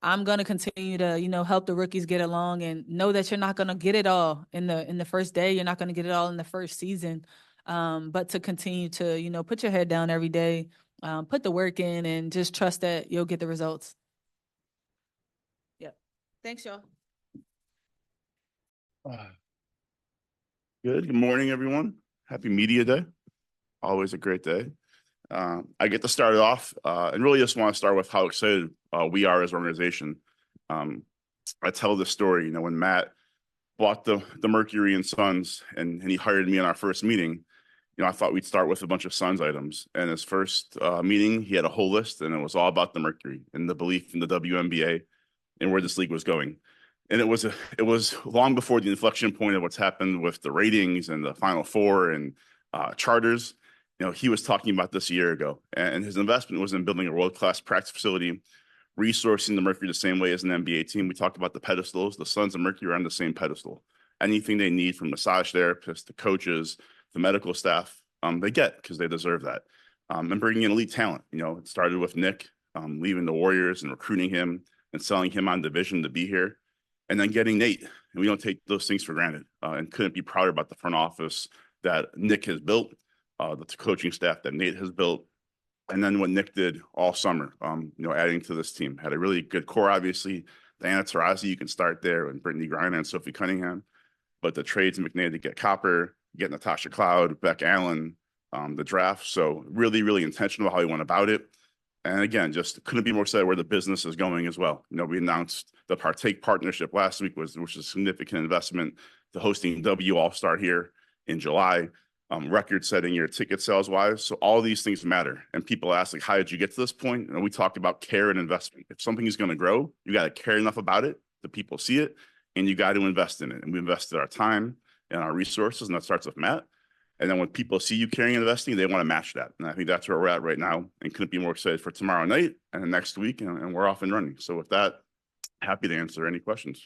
I'm gonna continue to, help the rookies get along and know that you're not gonna get it all in the first day. You're not gonna get it all in the first season. But to continue to, put your head down every day, put the work in, and just trust that you'll get the results. Yep. Thanks, y'all. Good morning, everyone. Happy Media Day. Always a great day. I get to start it off and really just want to start with how excited we are as an organization. I tell this story, when Matt bought the Mercury and Suns and he hired me in our first meeting, I thought we'd start with a bunch of Suns items. And his first meeting, he had a whole list and it was all about the Mercury and the belief in the WNBA and where this league was going. And it was long before the inflection point of what's happened with the ratings and the Final Four and charters. He was talking about this a year ago, and his investment was in building a world-class practice facility, resourcing the Mercury the same way as an NBA team. We talked about the pedestals. The Suns and Mercury are on the same pedestal. Anything they need from massage therapists to coaches, the medical staff, they get because they deserve that. And bringing in elite talent. It started with Nick leaving the Warriors and recruiting him and selling him on the vision to be here. And then getting Nate. And we don't take those things for granted and couldn't be prouder about the front office that Nick has built. The coaching staff that Nate has built, and then what Nick did all summer, adding to this team. Had a really good core, obviously. Diana Taurasi, you can start there, and Brittney Griner and Sophie Cunningham. But the trades McNair to get Copper, get Natasha Cloud, Beck Allen, the draft. So really, really intentional how he went about it. And again, just couldn't be more excited where the business is going as well. We announced the Partake partnership last week, which was a significant investment to hosting W All-Star here in July. Record-setting year ticket sales-wise. So all these things matter. And people ask, how did you get to this point? And we talked about care and investment. If something is going to grow, you got to care enough about it that people see it, and you got to invest in it. And we invested our time and our resources, and that starts with Matt. And then when people see you caring and investing, they want to match that. And I think that's where we're at right now, and couldn't be more excited for tomorrow night and the next week, and we're off and running. So with that, happy to answer any questions.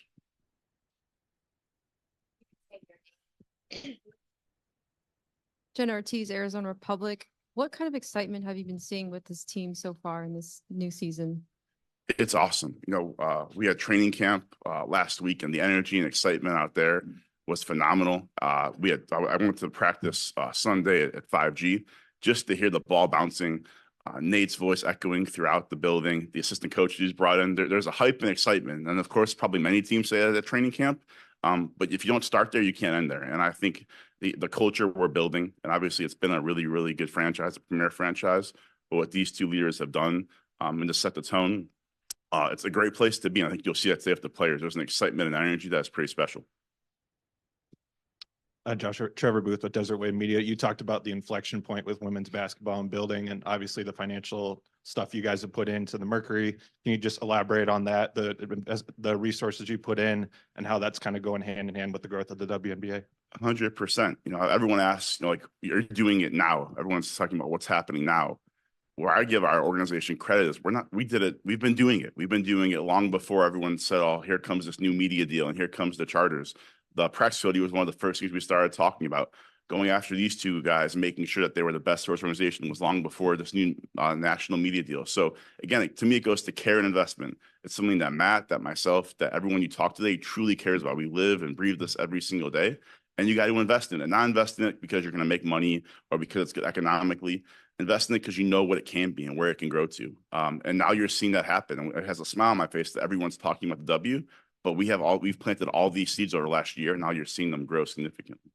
Jen Ortiz, Arizona Republic. What kind of excitement have you been seeing with this team so far in this new season? It's awesome. We had training camp last week, and the energy and excitement out there was phenomenal. I went to practice Sunday at 5G just to hear the ball bouncing, Nate's voice echoing throughout the building, the assistant coach he's brought in. There's a hype and excitement. And of course, probably many teams say that at training camp. But if you don't start there, you can't end there. And I think the culture we're building, and obviously it's been a really, really good franchise, a premier franchise, but what these two leaders have done and to set the tone, it's a great place to be. And I think you'll see that today with the players. There's an excitement and energy that's pretty special. Trevor Booth with Desert Wave Media. You talked about the inflection point with women's basketball and building, and obviously the financial stuff you guys have put into the Mercury. Can you just elaborate on that, the resources you put in, and how that's kind of going hand in hand with the growth of the WNBA? 100%. Everyone asks, you're doing it now. Everyone's talking about what's happening now. Where I give our organization credit is we did it. We've been doing it. We've been doing it long before everyone said, oh, here comes this new media deal and here comes the charters. The practice facility was one of the first things we started talking about. Going after these two guys, making sure that they were the best sports organization was long before this new national media deal. So again, to me, it goes to care and investment. It's something that Matt, that myself, that everyone you talk to today truly cares about. We live and breathe this every single day, and you got to invest in it. Not invest in it because you're going to make money or because it's good economically. Invest in it because you know what it can be and where it can grow to. And now you're seeing that happen. And it has a smile on my face that everyone's talking about the W, but we've planted all these seeds over the last year. Now you're seeing them grow significantly.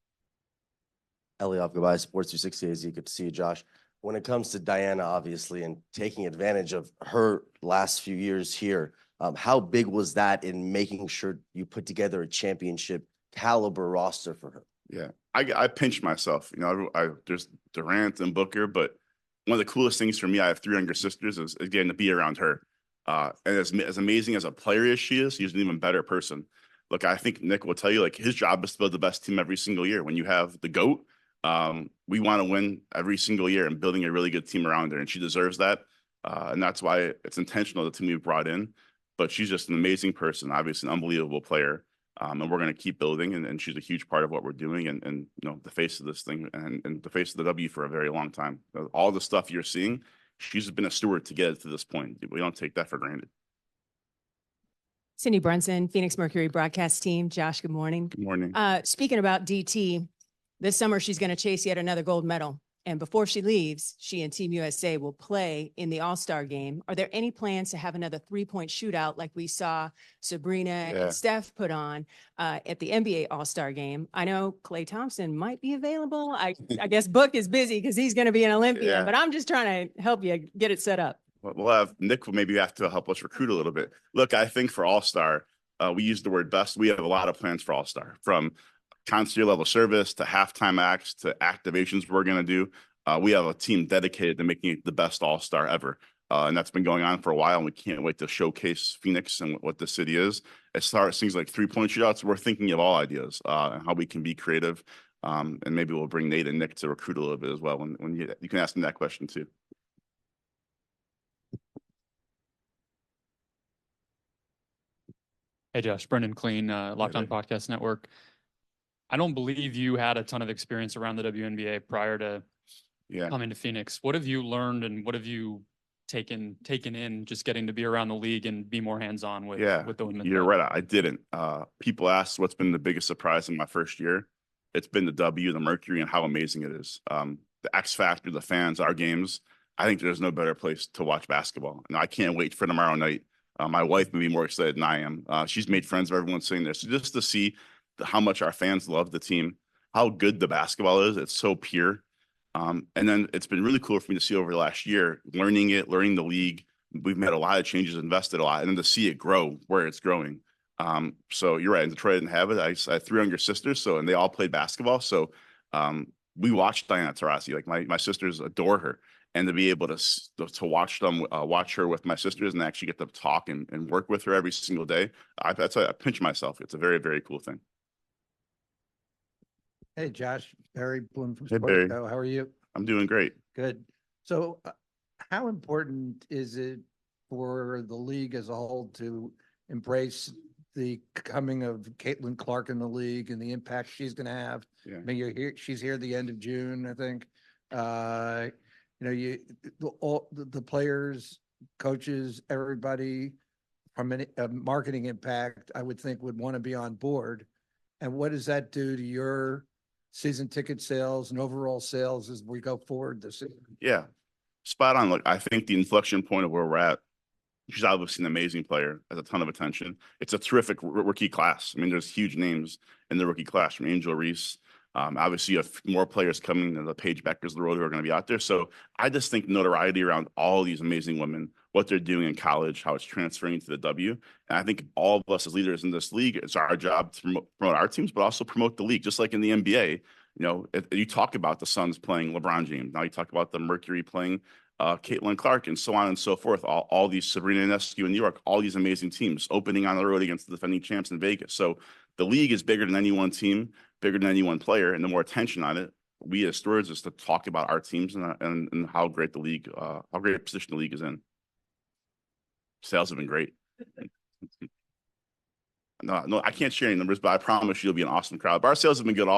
Eliav Gabay, Sports 360 AZ. Good to see you, Josh. When it comes to Diana, obviously, and taking advantage of her last few years here, how big was that in making sure you put together a championship caliber roster for her? Yeah, I pinched myself. There's Durant and Booker, but one of the coolest things for me, I have 3 younger sisters, is getting to be around her. And as amazing as a player as she is, she's an even better person. Look, I think Nick will tell you, his job is to build the best team every single year. When you have the GOAT, we want to win every single year and building a really good team around her, and she deserves that. And that's why it's intentional, the team we've brought in. But she's just an amazing person, obviously an unbelievable player. And we're going to keep building, and she's a huge part of what we're doing, and the face of this thing, and the face of the W for a very long time. All the stuff you're seeing, she's been a steward to get it to this point. We don't take that for granted. Cindy Brunson, Phoenix Mercury broadcast team. Josh, good morning. Good morning. Speaking about DT, this summer she's going to chase yet another gold medal. And before she leaves, she and Team USA will play in the All-Star game. Are there any plans to have another three-point shootout like we saw Sabrina and Steph put on at the NBA All-Star game? I know Klay Thompson might be available. I guess Book is busy because he's going to be an Olympian, but I'm just trying to help you get it set up. We'll have Nick will maybe have to help us recruit a little bit. Look, I think for All-Star, we use the word best. We have a lot of plans for All-Star, from concert level service to halftime acts to activations we're going to do. We have a team dedicated to making it the best All-Star ever. And that's been going on for a while, and we can't wait to showcase Phoenix and what the city is. As far as things like three-point shootouts, we're thinking of all ideas and how we can be creative. And maybe we'll bring Nate and Nick to recruit a little bit as well. When you can ask them that question too. Hey, Josh, Brendan Clean, Locked On Podcast Network. I don't believe you had a ton of experience around the WNBA prior to coming to Phoenix. What have you learned, and what have you taken in just getting to be around the league and be more hands-on with the women? You're right. I didn't. People ask what's been the biggest surprise in my first year. It's been the W, the Mercury, and how amazing it is. The X Factor, the fans, our games. I think there's no better place to watch basketball. And I can't wait for tomorrow night. My wife may be more excited than I am. She's made friends with everyone sitting there. So just to see how much our fans love the team, how good the basketball is, it's so pure. And then it's been really cool for me to see over the last year, learning the league. We've made a lot of changes, invested a lot, and then to see it grow where it's growing. So you're right. In Detroit, I didn't have it. I have 3 younger sisters, and they all played basketball. So we watched Diana Taurasi. Like my sisters adore her. And to be able to watch them, watch her with my sisters and actually get to talk and work with her every single day, I pinch myself. It's a very, very cool thing. Hey, Josh, Barry Bloom from Hey, Barry. Sportico. How are you? I'm doing great. Good. So how important is it for the league as a whole to embrace the coming of Caitlin Clark in the league and the impact she's going to have? Yeah. I mean, she's here the end of June, I think. All the players, coaches, everybody from a marketing impact, I would think would want to be on board. And what does that do to your season ticket sales and overall sales as we go forward this season? Yeah, spot on. Look, I think the inflection point of where we're at, she's obviously an amazing player, has a ton of attention. It's a terrific rookie class. I mean, there's huge names in the rookie class, from Angel Reese. Obviously, you have more players coming than the Paige Beckers of the world who are going to be out there. So I just think notoriety around all these amazing women, what they're doing in college, how it's transferring to the W. And I think all of us as leaders in this league, it's our job to promote our teams, but also promote the league. Just like in the NBA, you talk about the Suns playing LeBron James. Now you talk about the Mercury playing Caitlin Clark, and so on and so forth. All these Sabrina Ionescu in New York, all these amazing teams opening on the road against the defending champs in Vegas. So the league is bigger than any one team, bigger than any one player, and the more attention on it, we as stewards is to talk about our teams and how great the league, how great a position the league is in. Sales have been great. No, I can't share any numbers, but I promise you'll be an awesome crowd. But our sales have been good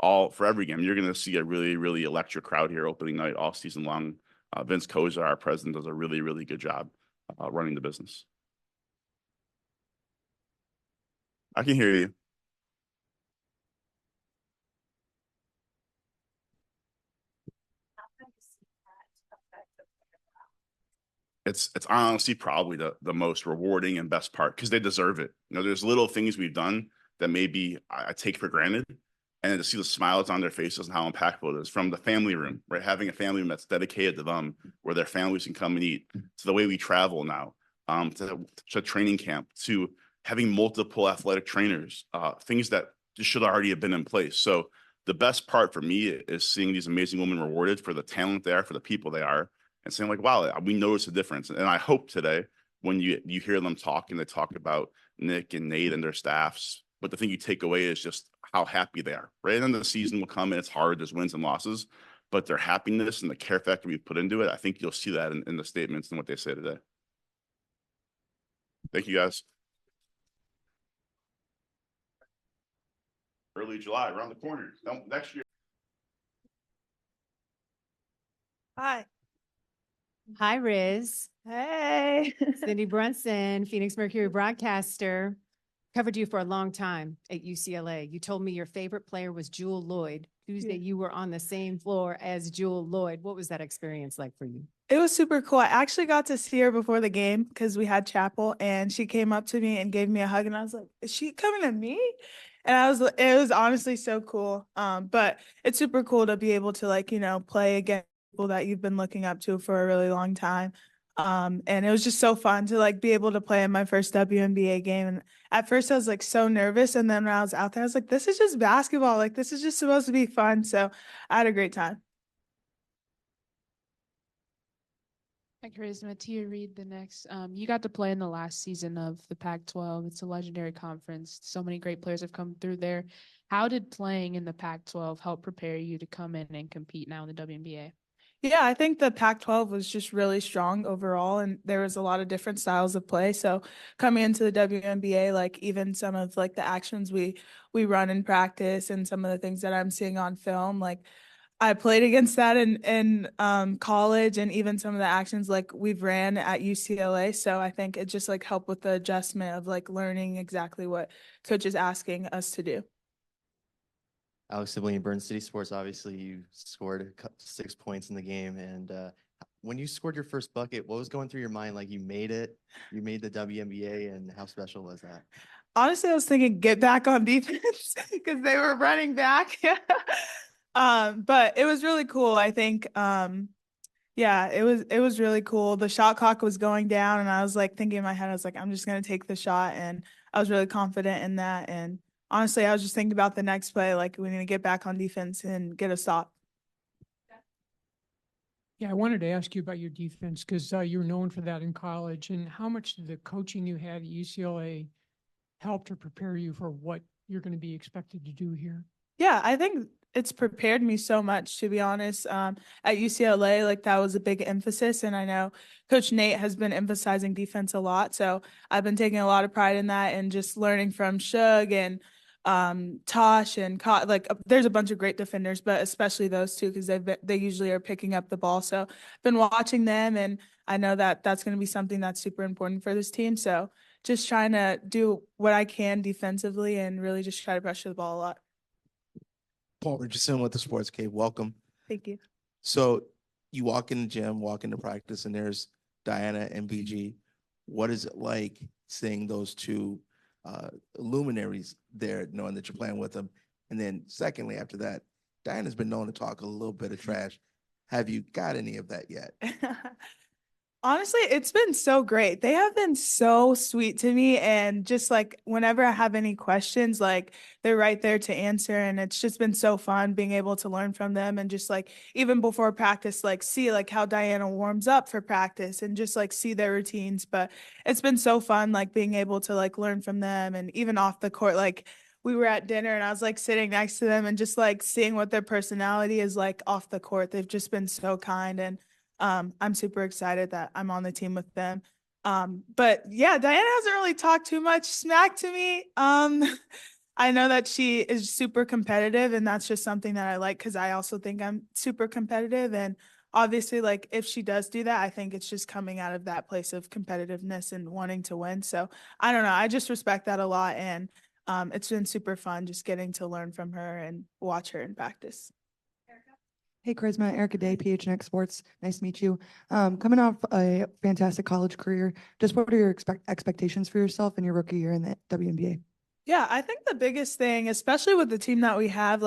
all for every game. You're going to see a really, really electric crowd here opening night all season long. Vince Koza, our president, does a really, really good job running the business. I can hear you. It's honestly probably the most rewarding and best part, because they deserve it. There's little things we've done that maybe I take for granted, and to see the smiles on their faces and how impactful it is, from the family room, right? Having a family room that's dedicated to them, where their families can come and eat, to the way we travel now, to training camp, to having multiple athletic trainers, things that just should already have been in place. So the best part for me is seeing these amazing women rewarded for the talent they are, for the people they are, and saying like, wow, we notice a difference. And I hope today, when you hear them talk and they talk about Nick and Nate and their staffs, but the thing you take away is just how happy they are, right? And then the season will come and it's hard, there's wins and losses, but their happiness and the care factor we've put into it, I think you'll see that in the statements and what they say today. Thank you, guys. early July, around the corner. Next year. Hi. Hi, Riz. Hey. Cindy Brunson, Phoenix Mercury broadcaster. Covered you for a long time at UCLA. You told me your favorite player was Jewel Lloyd. Tuesday, you were on the same floor as Jewel Lloyd. What was that experience like for you? It was super cool. I actually got to see her before the game because we had chapel, and she came up to me and gave me a hug, and I was like, "Is she coming to me?" And it was honestly so cool. But it's super cool to be able to play against people that you've been looking up to for a really long time. And it was just so fun to be able to play in my first WNBA game. And at first I was so nervous, and then when I was out there, I was like, "This is just basketball. This is just supposed to be fun." So I had a great time. Hi, Charisma. Tia Reed, the next. You got to play in the last season of the Pac-12. It's a legendary conference. So many great players have come through there. How did playing in the Pac-12 help prepare you to come in and compete now in the WNBA? Yeah, I think the Pac-12 was just really strong overall, and there was a lot of different styles of play. So coming into the WNBA, even some of the actions we run in practice and some of the things that I'm seeing on film, I played against that in college, and even some of the actions we've ran at UCLA. So I think it just helped with the adjustment of learning exactly what coach is asking us to do. Alex Sibley, Burn City Sports. Obviously, you scored 6 points in the game, and when you scored your first bucket, what was going through your mind? You made it, you made the WNBA, and how special was that? Honestly, I was thinking get back on defense because they were running back. But it was really cool. I think, yeah, it was really cool. The shot clock was going down, and I was thinking in my head, I was I'm just gonna take the shot, and I was really confident in that. And honestly, I was just thinking about the next play, we need to get back on defense and get a stop. Yeah, I wanted to ask you about your defense because you were known for that in college. And how much did the coaching you had at UCLA help to prepare you for what you're going to be expected to do here? Yeah, I think it's prepared me so much, to be honest. At UCLA, that was a big emphasis, and I know Coach Nate has been emphasizing defense a lot. So I've been taking a lot of pride in that, and just learning from Shug and Tosh and there's a bunch of great defenders, but especially those two because they usually are picking up the ball. So I've been watching them, and I know that that's going to be something that's super important for this team. So just trying to do what I can defensively and really just try to pressure the ball a lot. Paul Richardson with the Sports Cave. Welcome. Thank you. So you walk in the gym, walk into practice, and there's Diana and BG. What is it like seeing those two luminaries there, knowing that you're playing with them? And then secondly, after that, Diana's been known to talk a little bit of trash. Have you got any of that yet? Honestly, it's been so great. They have been so sweet to me, and just whenever I have any questions, they're right there to answer. And it's just been so fun being able to learn from them, and just even before practice, see how Diana warms up for practice, and just see their routines. But it's been so fun being able to learn from them, and even off the court, we were at dinner and I was sitting next to them and just seeing what their personality is off the court. They've just been so kind, and I'm super excited that I'm on the team with them. But yeah, Diana hasn't really talked too much smack to me. I know that she is super competitive, and that's just something that I like because I also think I'm super competitive. And obviously, if she does do that, I think it's just coming out of that place of competitiveness and wanting to win. So I don't know. I just respect that a lot. And it's been super fun just getting to learn from her and watch her in practice. Hey, Charisma, Erica Day, PHNX Sports. Nice to meet you. Coming off a fantastic college career, just what are your expectations for yourself in your rookie year in the WNBA? Yeah, I think the biggest thing, especially with the team that we have,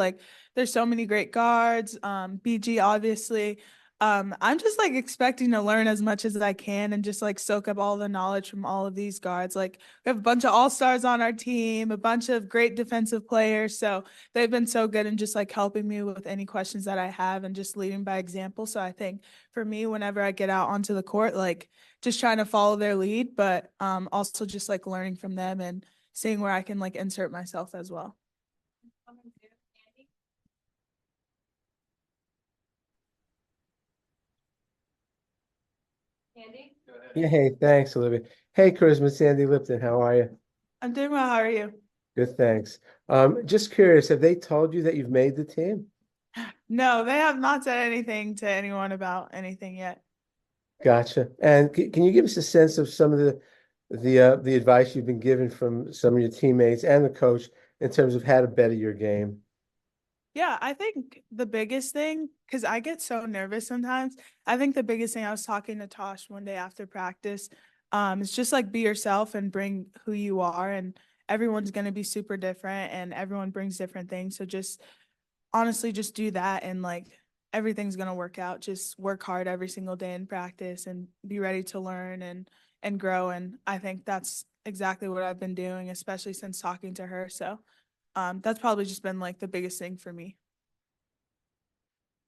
there's so many great guards, BG, obviously. I'm just expecting to learn as much as I can and just soak up all the knowledge from all of these guards. We have a bunch of all-stars on our team, a bunch of great defensive players. So they've been so good in just helping me with any questions that I have and just leading by example. So I think for me, whenever I get out onto the court, just trying to follow their lead, but also just learning from them and seeing where I can insert myself as well. Yeah, hey, thanks, Olivia. Hey, Charisma, Sandy Lipton, how are you? I'm doing well. How are you? Good, thanks. Just curious, have they told you that you've made the team? No, they have not said anything to anyone about anything yet. Gotcha. And can you give us a sense of some of the advice you've been given from some of your teammates and the coach in terms of how to better your game? Yeah, I think the biggest thing, because I get so nervous sometimes, I think the biggest thing, I was talking to Tosh one day after practice, is just like be yourself and bring who you are. And everyone's going to be super different and everyone brings different things. So just honestly, just do that and like everything's going to work out. Just work hard every single day in practice and be ready to learn and grow. And I think that's exactly what I've been doing, especially since talking to her. So that's probably just been like the biggest thing for me.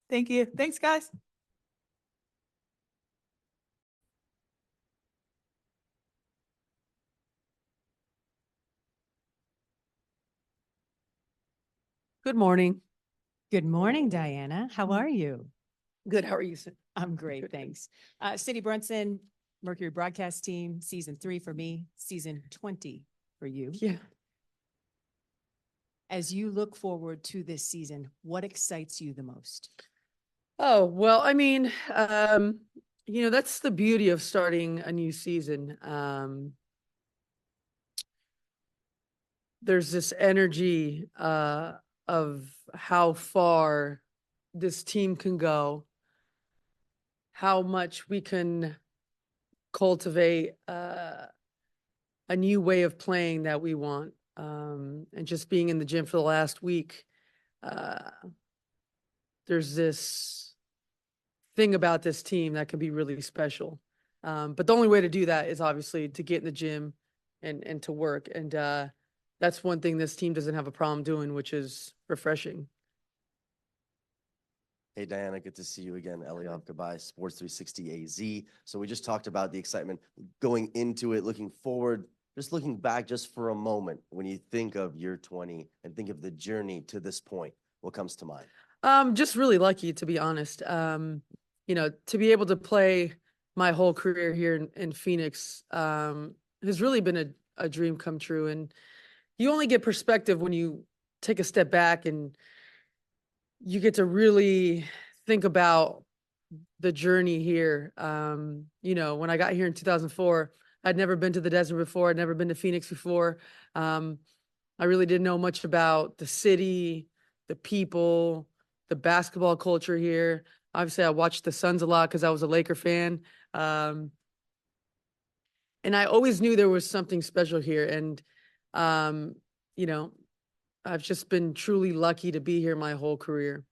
Thank you. Thanks, guys. Good morning. Good morning, Diana. How are you? Good. How are you? I'm great, thanks. Cindy Brunson, Mercury broadcast team, season 3 for me, season 20 for you. Yeah. As you look forward to this season, what excites you the most? Oh, well, I mean, that's the beauty of starting a new season. There's this energy of how far this team can go, how much we can cultivate a new way of playing that we want. And just being in the gym for the last week, there's this thing about this team that can be really special. But the only way to do that is obviously to get in the gym and to work. And that's one thing this team doesn't have a problem doing, which is refreshing. Hey, Diana, good to see you again. Eliav Gabay, Sports 360 AZ. So we just talked about the excitement going into it, looking forward, just looking back just for a moment. When you think of year 20 and think of the journey to this point, what comes to mind? Just really lucky, to be honest. To be able to play my whole career here in Phoenix has really been a dream come true. And you only get perspective when you take a step back and you get to really think about the journey here. When I got here in 2004, I'd never been to the desert before. I'd never been to Phoenix before. I really didn't know much about the city, the people, the basketball culture here. Obviously, I watched the Suns a lot because I was a Laker fan. And I always knew there was something special here. And, I've just been truly lucky to be here my whole career.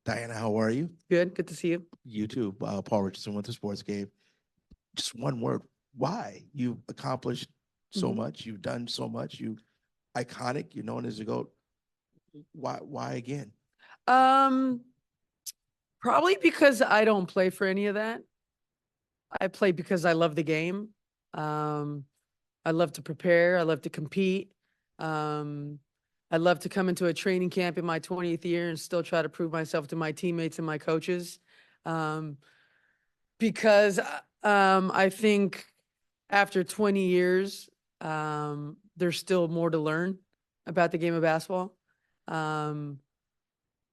Diana, how are you? Good. Good to see you. You too. Paul Richardson with the Sports Game. Just one word. Why? You've accomplished so much. You've done so much. You iconic. You're known as a GOAT. Why again? Probably because I don't play for any of that. I play because I love the game. I love to prepare. I love to compete. I love to come into a training camp in my 20th year and still try to prove myself to my teammates and my coaches. Because I think after 20 years, there's still more to learn about the game of basketball.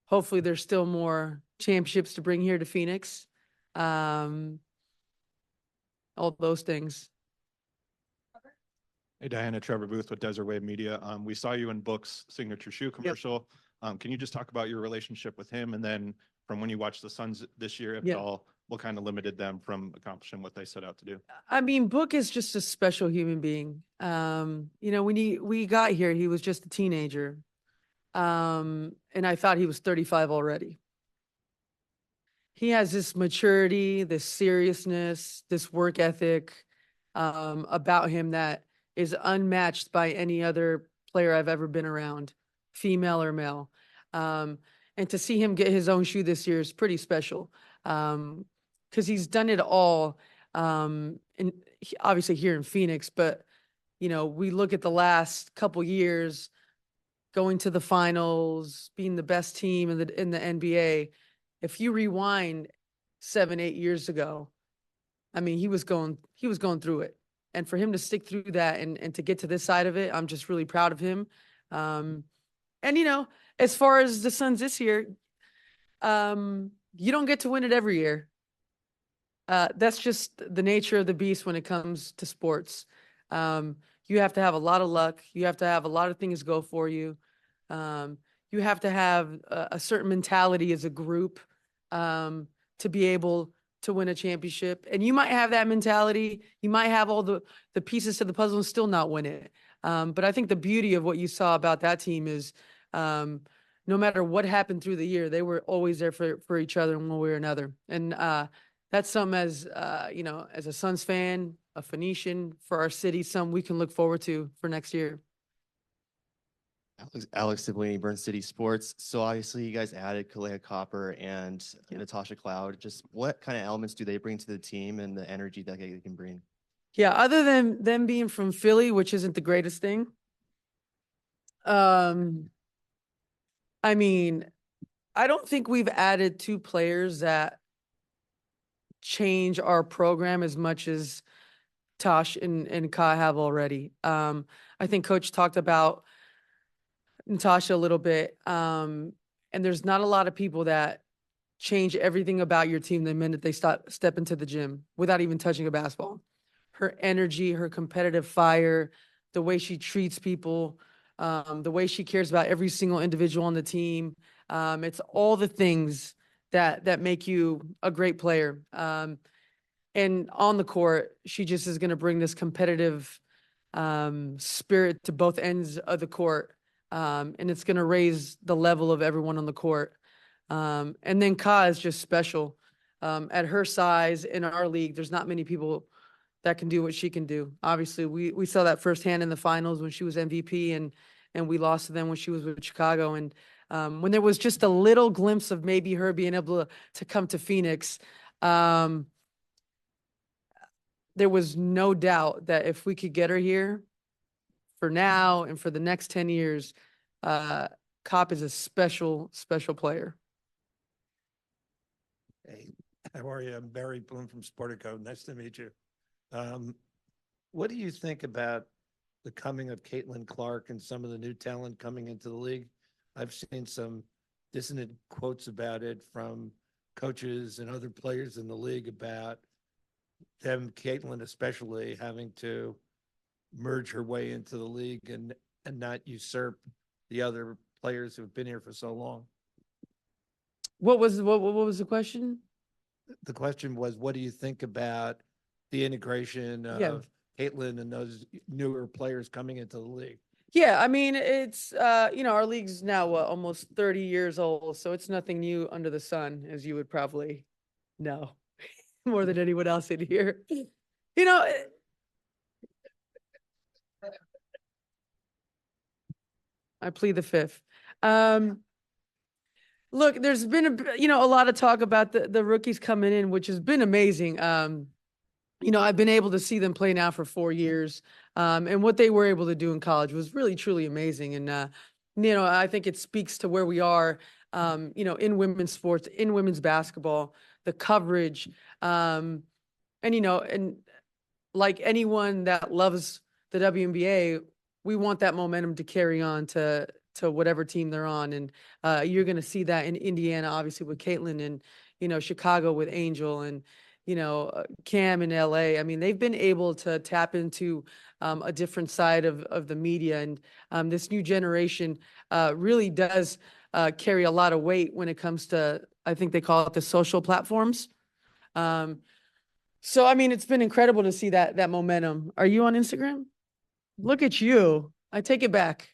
Hopefully there's still more championships to bring here to Phoenix. All those things. Hey, Diana, Trevor Booth with Desert Wave Media. We saw you in Book's signature shoe commercial. Can you just talk about your relationship with him? And then from when you watched the Suns this year, if at all, what kind of limited them from accomplishing what they set out to do? I mean, Book is just a special human being. When we got here, he was just a teenager. And I thought he was 35 already. He has this maturity, this seriousness, this work ethic about him that is unmatched by any other player I've ever been around, female or male. And to see him get his own shoe this year is pretty special because he's done it all. Obviously here in Phoenix, but we look at the last couple years, going to the finals, being the best team in the NBA. If you rewind 7-8 years ago, I mean, he was going through it. And for him to stick through that and to get to this side of it, I'm just really proud of him. And you know, as far as the Suns this year, you don't get to win it every year. That's just the nature of the beast when it comes to sports. You have to have a lot of luck. You have to have a lot of things go for you. You have to have a certain mentality as a group to be able to win a championship. And you might have that mentality. You might have all the pieces to the puzzle and still not win it. But I think the beauty of what you saw about that team is no matter what happened through the year, they were always there for each other in one way or another. And that's something as, you know, as a Suns fan, a Phoenician for our city, something we can look forward to for next year. Alex Sibwini, Burn City Sports. So obviously you guys added Kalea Copper and Natasha Cloud. Just what kind of elements do they bring to the team and the energy that they can bring? Yeah, other than them being from Philly, which isn't the greatest thing. I mean, I don't think we've added two players that change our program as much as Tosh and Ka have already. I think Coach talked about Natasha a little bit. And there's not a lot of people that change everything about your team the minute they step into the gym without even touching a basketball. Her energy, her competitive fire, the way she treats people, the way she cares about every single individual on the team. It's all the things that make you a great player. And on the court, she just is going to bring this competitive spirit to both ends of the court. And it's going to raise the level of everyone on the court. And then Ka is just special. At her size in our league, there's not many people that can do what she can do. Obviously, we saw that firsthand in the finals when she was MVP and we lost to them when she was with Chicago. And when there was just a little glimpse of maybe her being able to come to Phoenix, there was no doubt that if we could get her here for now and for the next 10 years, Cop is a special, special player. Hey, how are you? I'm Barry Bloom from Sportico. Nice to meet you. What do you think about the coming of Caitlin Clark and some of the new talent coming into the league? I've seen some dissonant quotes about it from coaches and other players in the league about them, Caitlin especially, having to merge her way into the league and not usurp the other players who have been here for so long. What was the question? The question was, what do you think about the integration of Caitlin and those newer players coming into the league? Yeah, I mean, it's, you know, our league's now almost 30 years old, so it's nothing new under the sun, as you would probably know more than anyone else in here. You know, I plead the fifth. Look, there's been a lot of talk about the rookies coming in, which has been amazing. You know, I've been able to see them play now for 4 years. And what they were able to do in college was really, truly amazing. And, you know, I think it speaks to where we are, you know, in women's sports, in women's basketball, the coverage. And, you know, and like anyone that loves the WNBA, we want that momentum to carry on to whatever team they're on. And you're going to see that in Indiana, obviously with Caitlin, and, you know, Chicago with Angel, and, you know, Cam in LA. I mean, they've been able to tap into a different side of the media. And this new generation really does carry a lot of weight when it comes to, I think they call it the social platforms. So, I mean, it's been incredible to see that momentum. Are you on Instagram? Look at you. I take it back.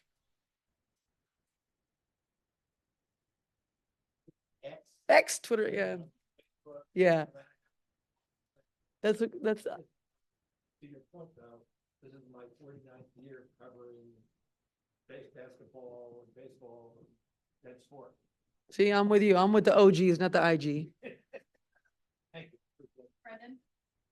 X, Twitter, yeah. Yeah. That's. To your point, though, this is my 49th year covering basketball and baseball and sport. See, I'm with you. I'm with the OGs, not the IG. Thank you. Brendan?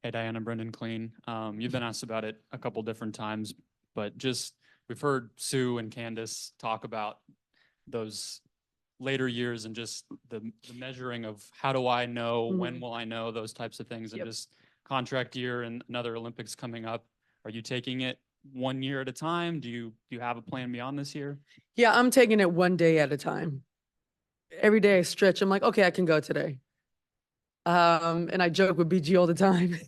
Hey, Diana, Brendan Clean. You've been asked about it a couple different times, but just we've heard Sue and Candace talk about those later years and just the measuring of how do I know, when will I know, those types of things, and just contract year and another Olympics coming up. Are you taking it 1 year at a time? Do you have a plan beyond this year? Yeah, I'm taking it one day at a time. Every day I stretch, I'm like, okay, I can go today. And I joke with BG all the time.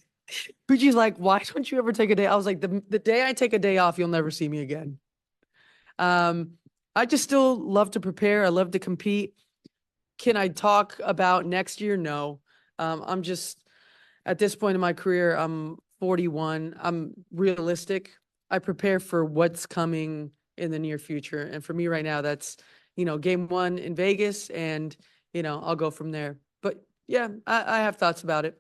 BG's like, why don't you ever take a day? I was like, the day I take a day off, you'll never see me again. I just still love to prepare. I love to compete. Can I talk about next year? No. I'm just at this point in my career, I'm 41. I'm realistic. I prepare for what's coming in the near future. And for me right now, that's, game 1 in Vegas, and, I'll go from there. But yeah, I have thoughts about it.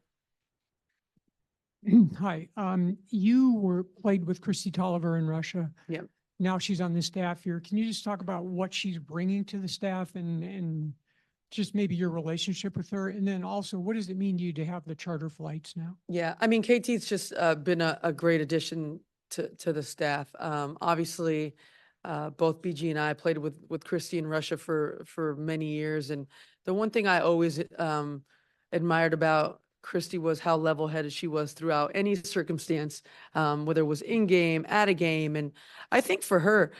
Hi, you played with Christy Tolliver in Russia. Yeah. Now she's on the staff here. Can you just talk about what she's bringing to the staff and just maybe your relationship with her? And then also, what does it mean to you to have the charter flights now? Yeah, I mean, KT's just been a great addition to the staff. Obviously, both BG and I played with Christy in Russia for many years. And the one thing I always admired about Christy was how level-headed she was throughout any circumstance, whether it was in game, at a game. And I think for her,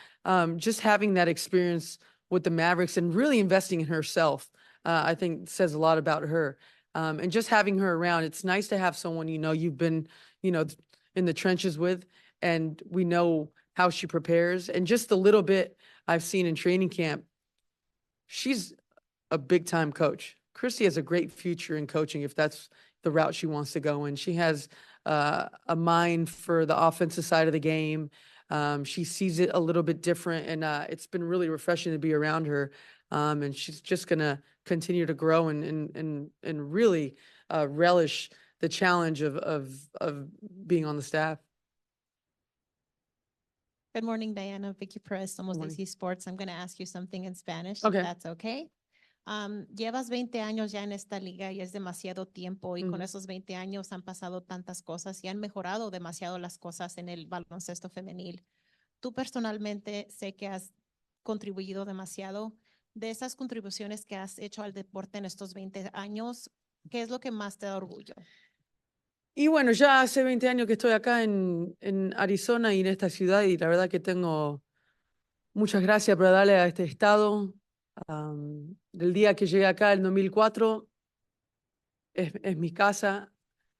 just having that experience with the Mavericks and really investing in herself, I think says a lot about her. And just having her around, it's nice to have someone, you've been, in the trenches with, and we know how she prepares. And just the little bit I've seen in training camp, she's a big time coach. Christy has a great future in coaching if that's the route she wants to go in. She has a mind for the offensive side of the game. She sees it a little bit different, and it's been really refreshing to be around her. And she's just gonna continue to grow and really relish the challenge of being on the staff. Good morning, Diana. Vicky Perez, Somos Good morning. DC Sports. I'm going to ask you something in Spanish, Okay. if that's okay. Llevas 20 años ya en esta liga y es demasiado tiempo, y con esos 20 años han pasado tantas cosas y han mejorado demasiado las cosas en el baloncesto femenil. Tú personalmente sé que has contribuido demasiado. De esas contribuciones que has hecho al deporte en estos 20 años, ¿qué es lo que más te da orgullo? Y bueno, ya hace 20 años que estoy acá en Arizona y en esta ciudad, y la verdad que tengo muchas gracias por darle a este estado. Del día que llegué acá, en 2004, es mi casa,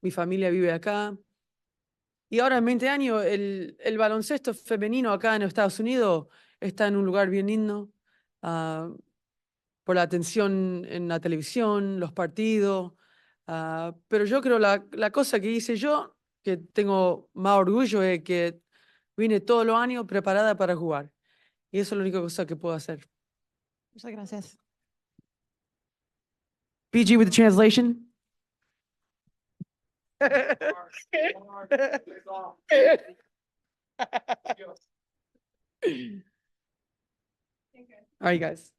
mi familia vive acá. Y ahora en 20 años, el baloncesto femenino acá en Estados Unidos está en un lugar bien lindo, por la atención en la televisión, los partidos. Pero yo creo la cosa que hice yo, que tengo más orgullo, es que vine todos los años preparada para jugar. Y eso es la única cosa que puedo hacer. Muchas gracias. BG with the translation. All right, guys.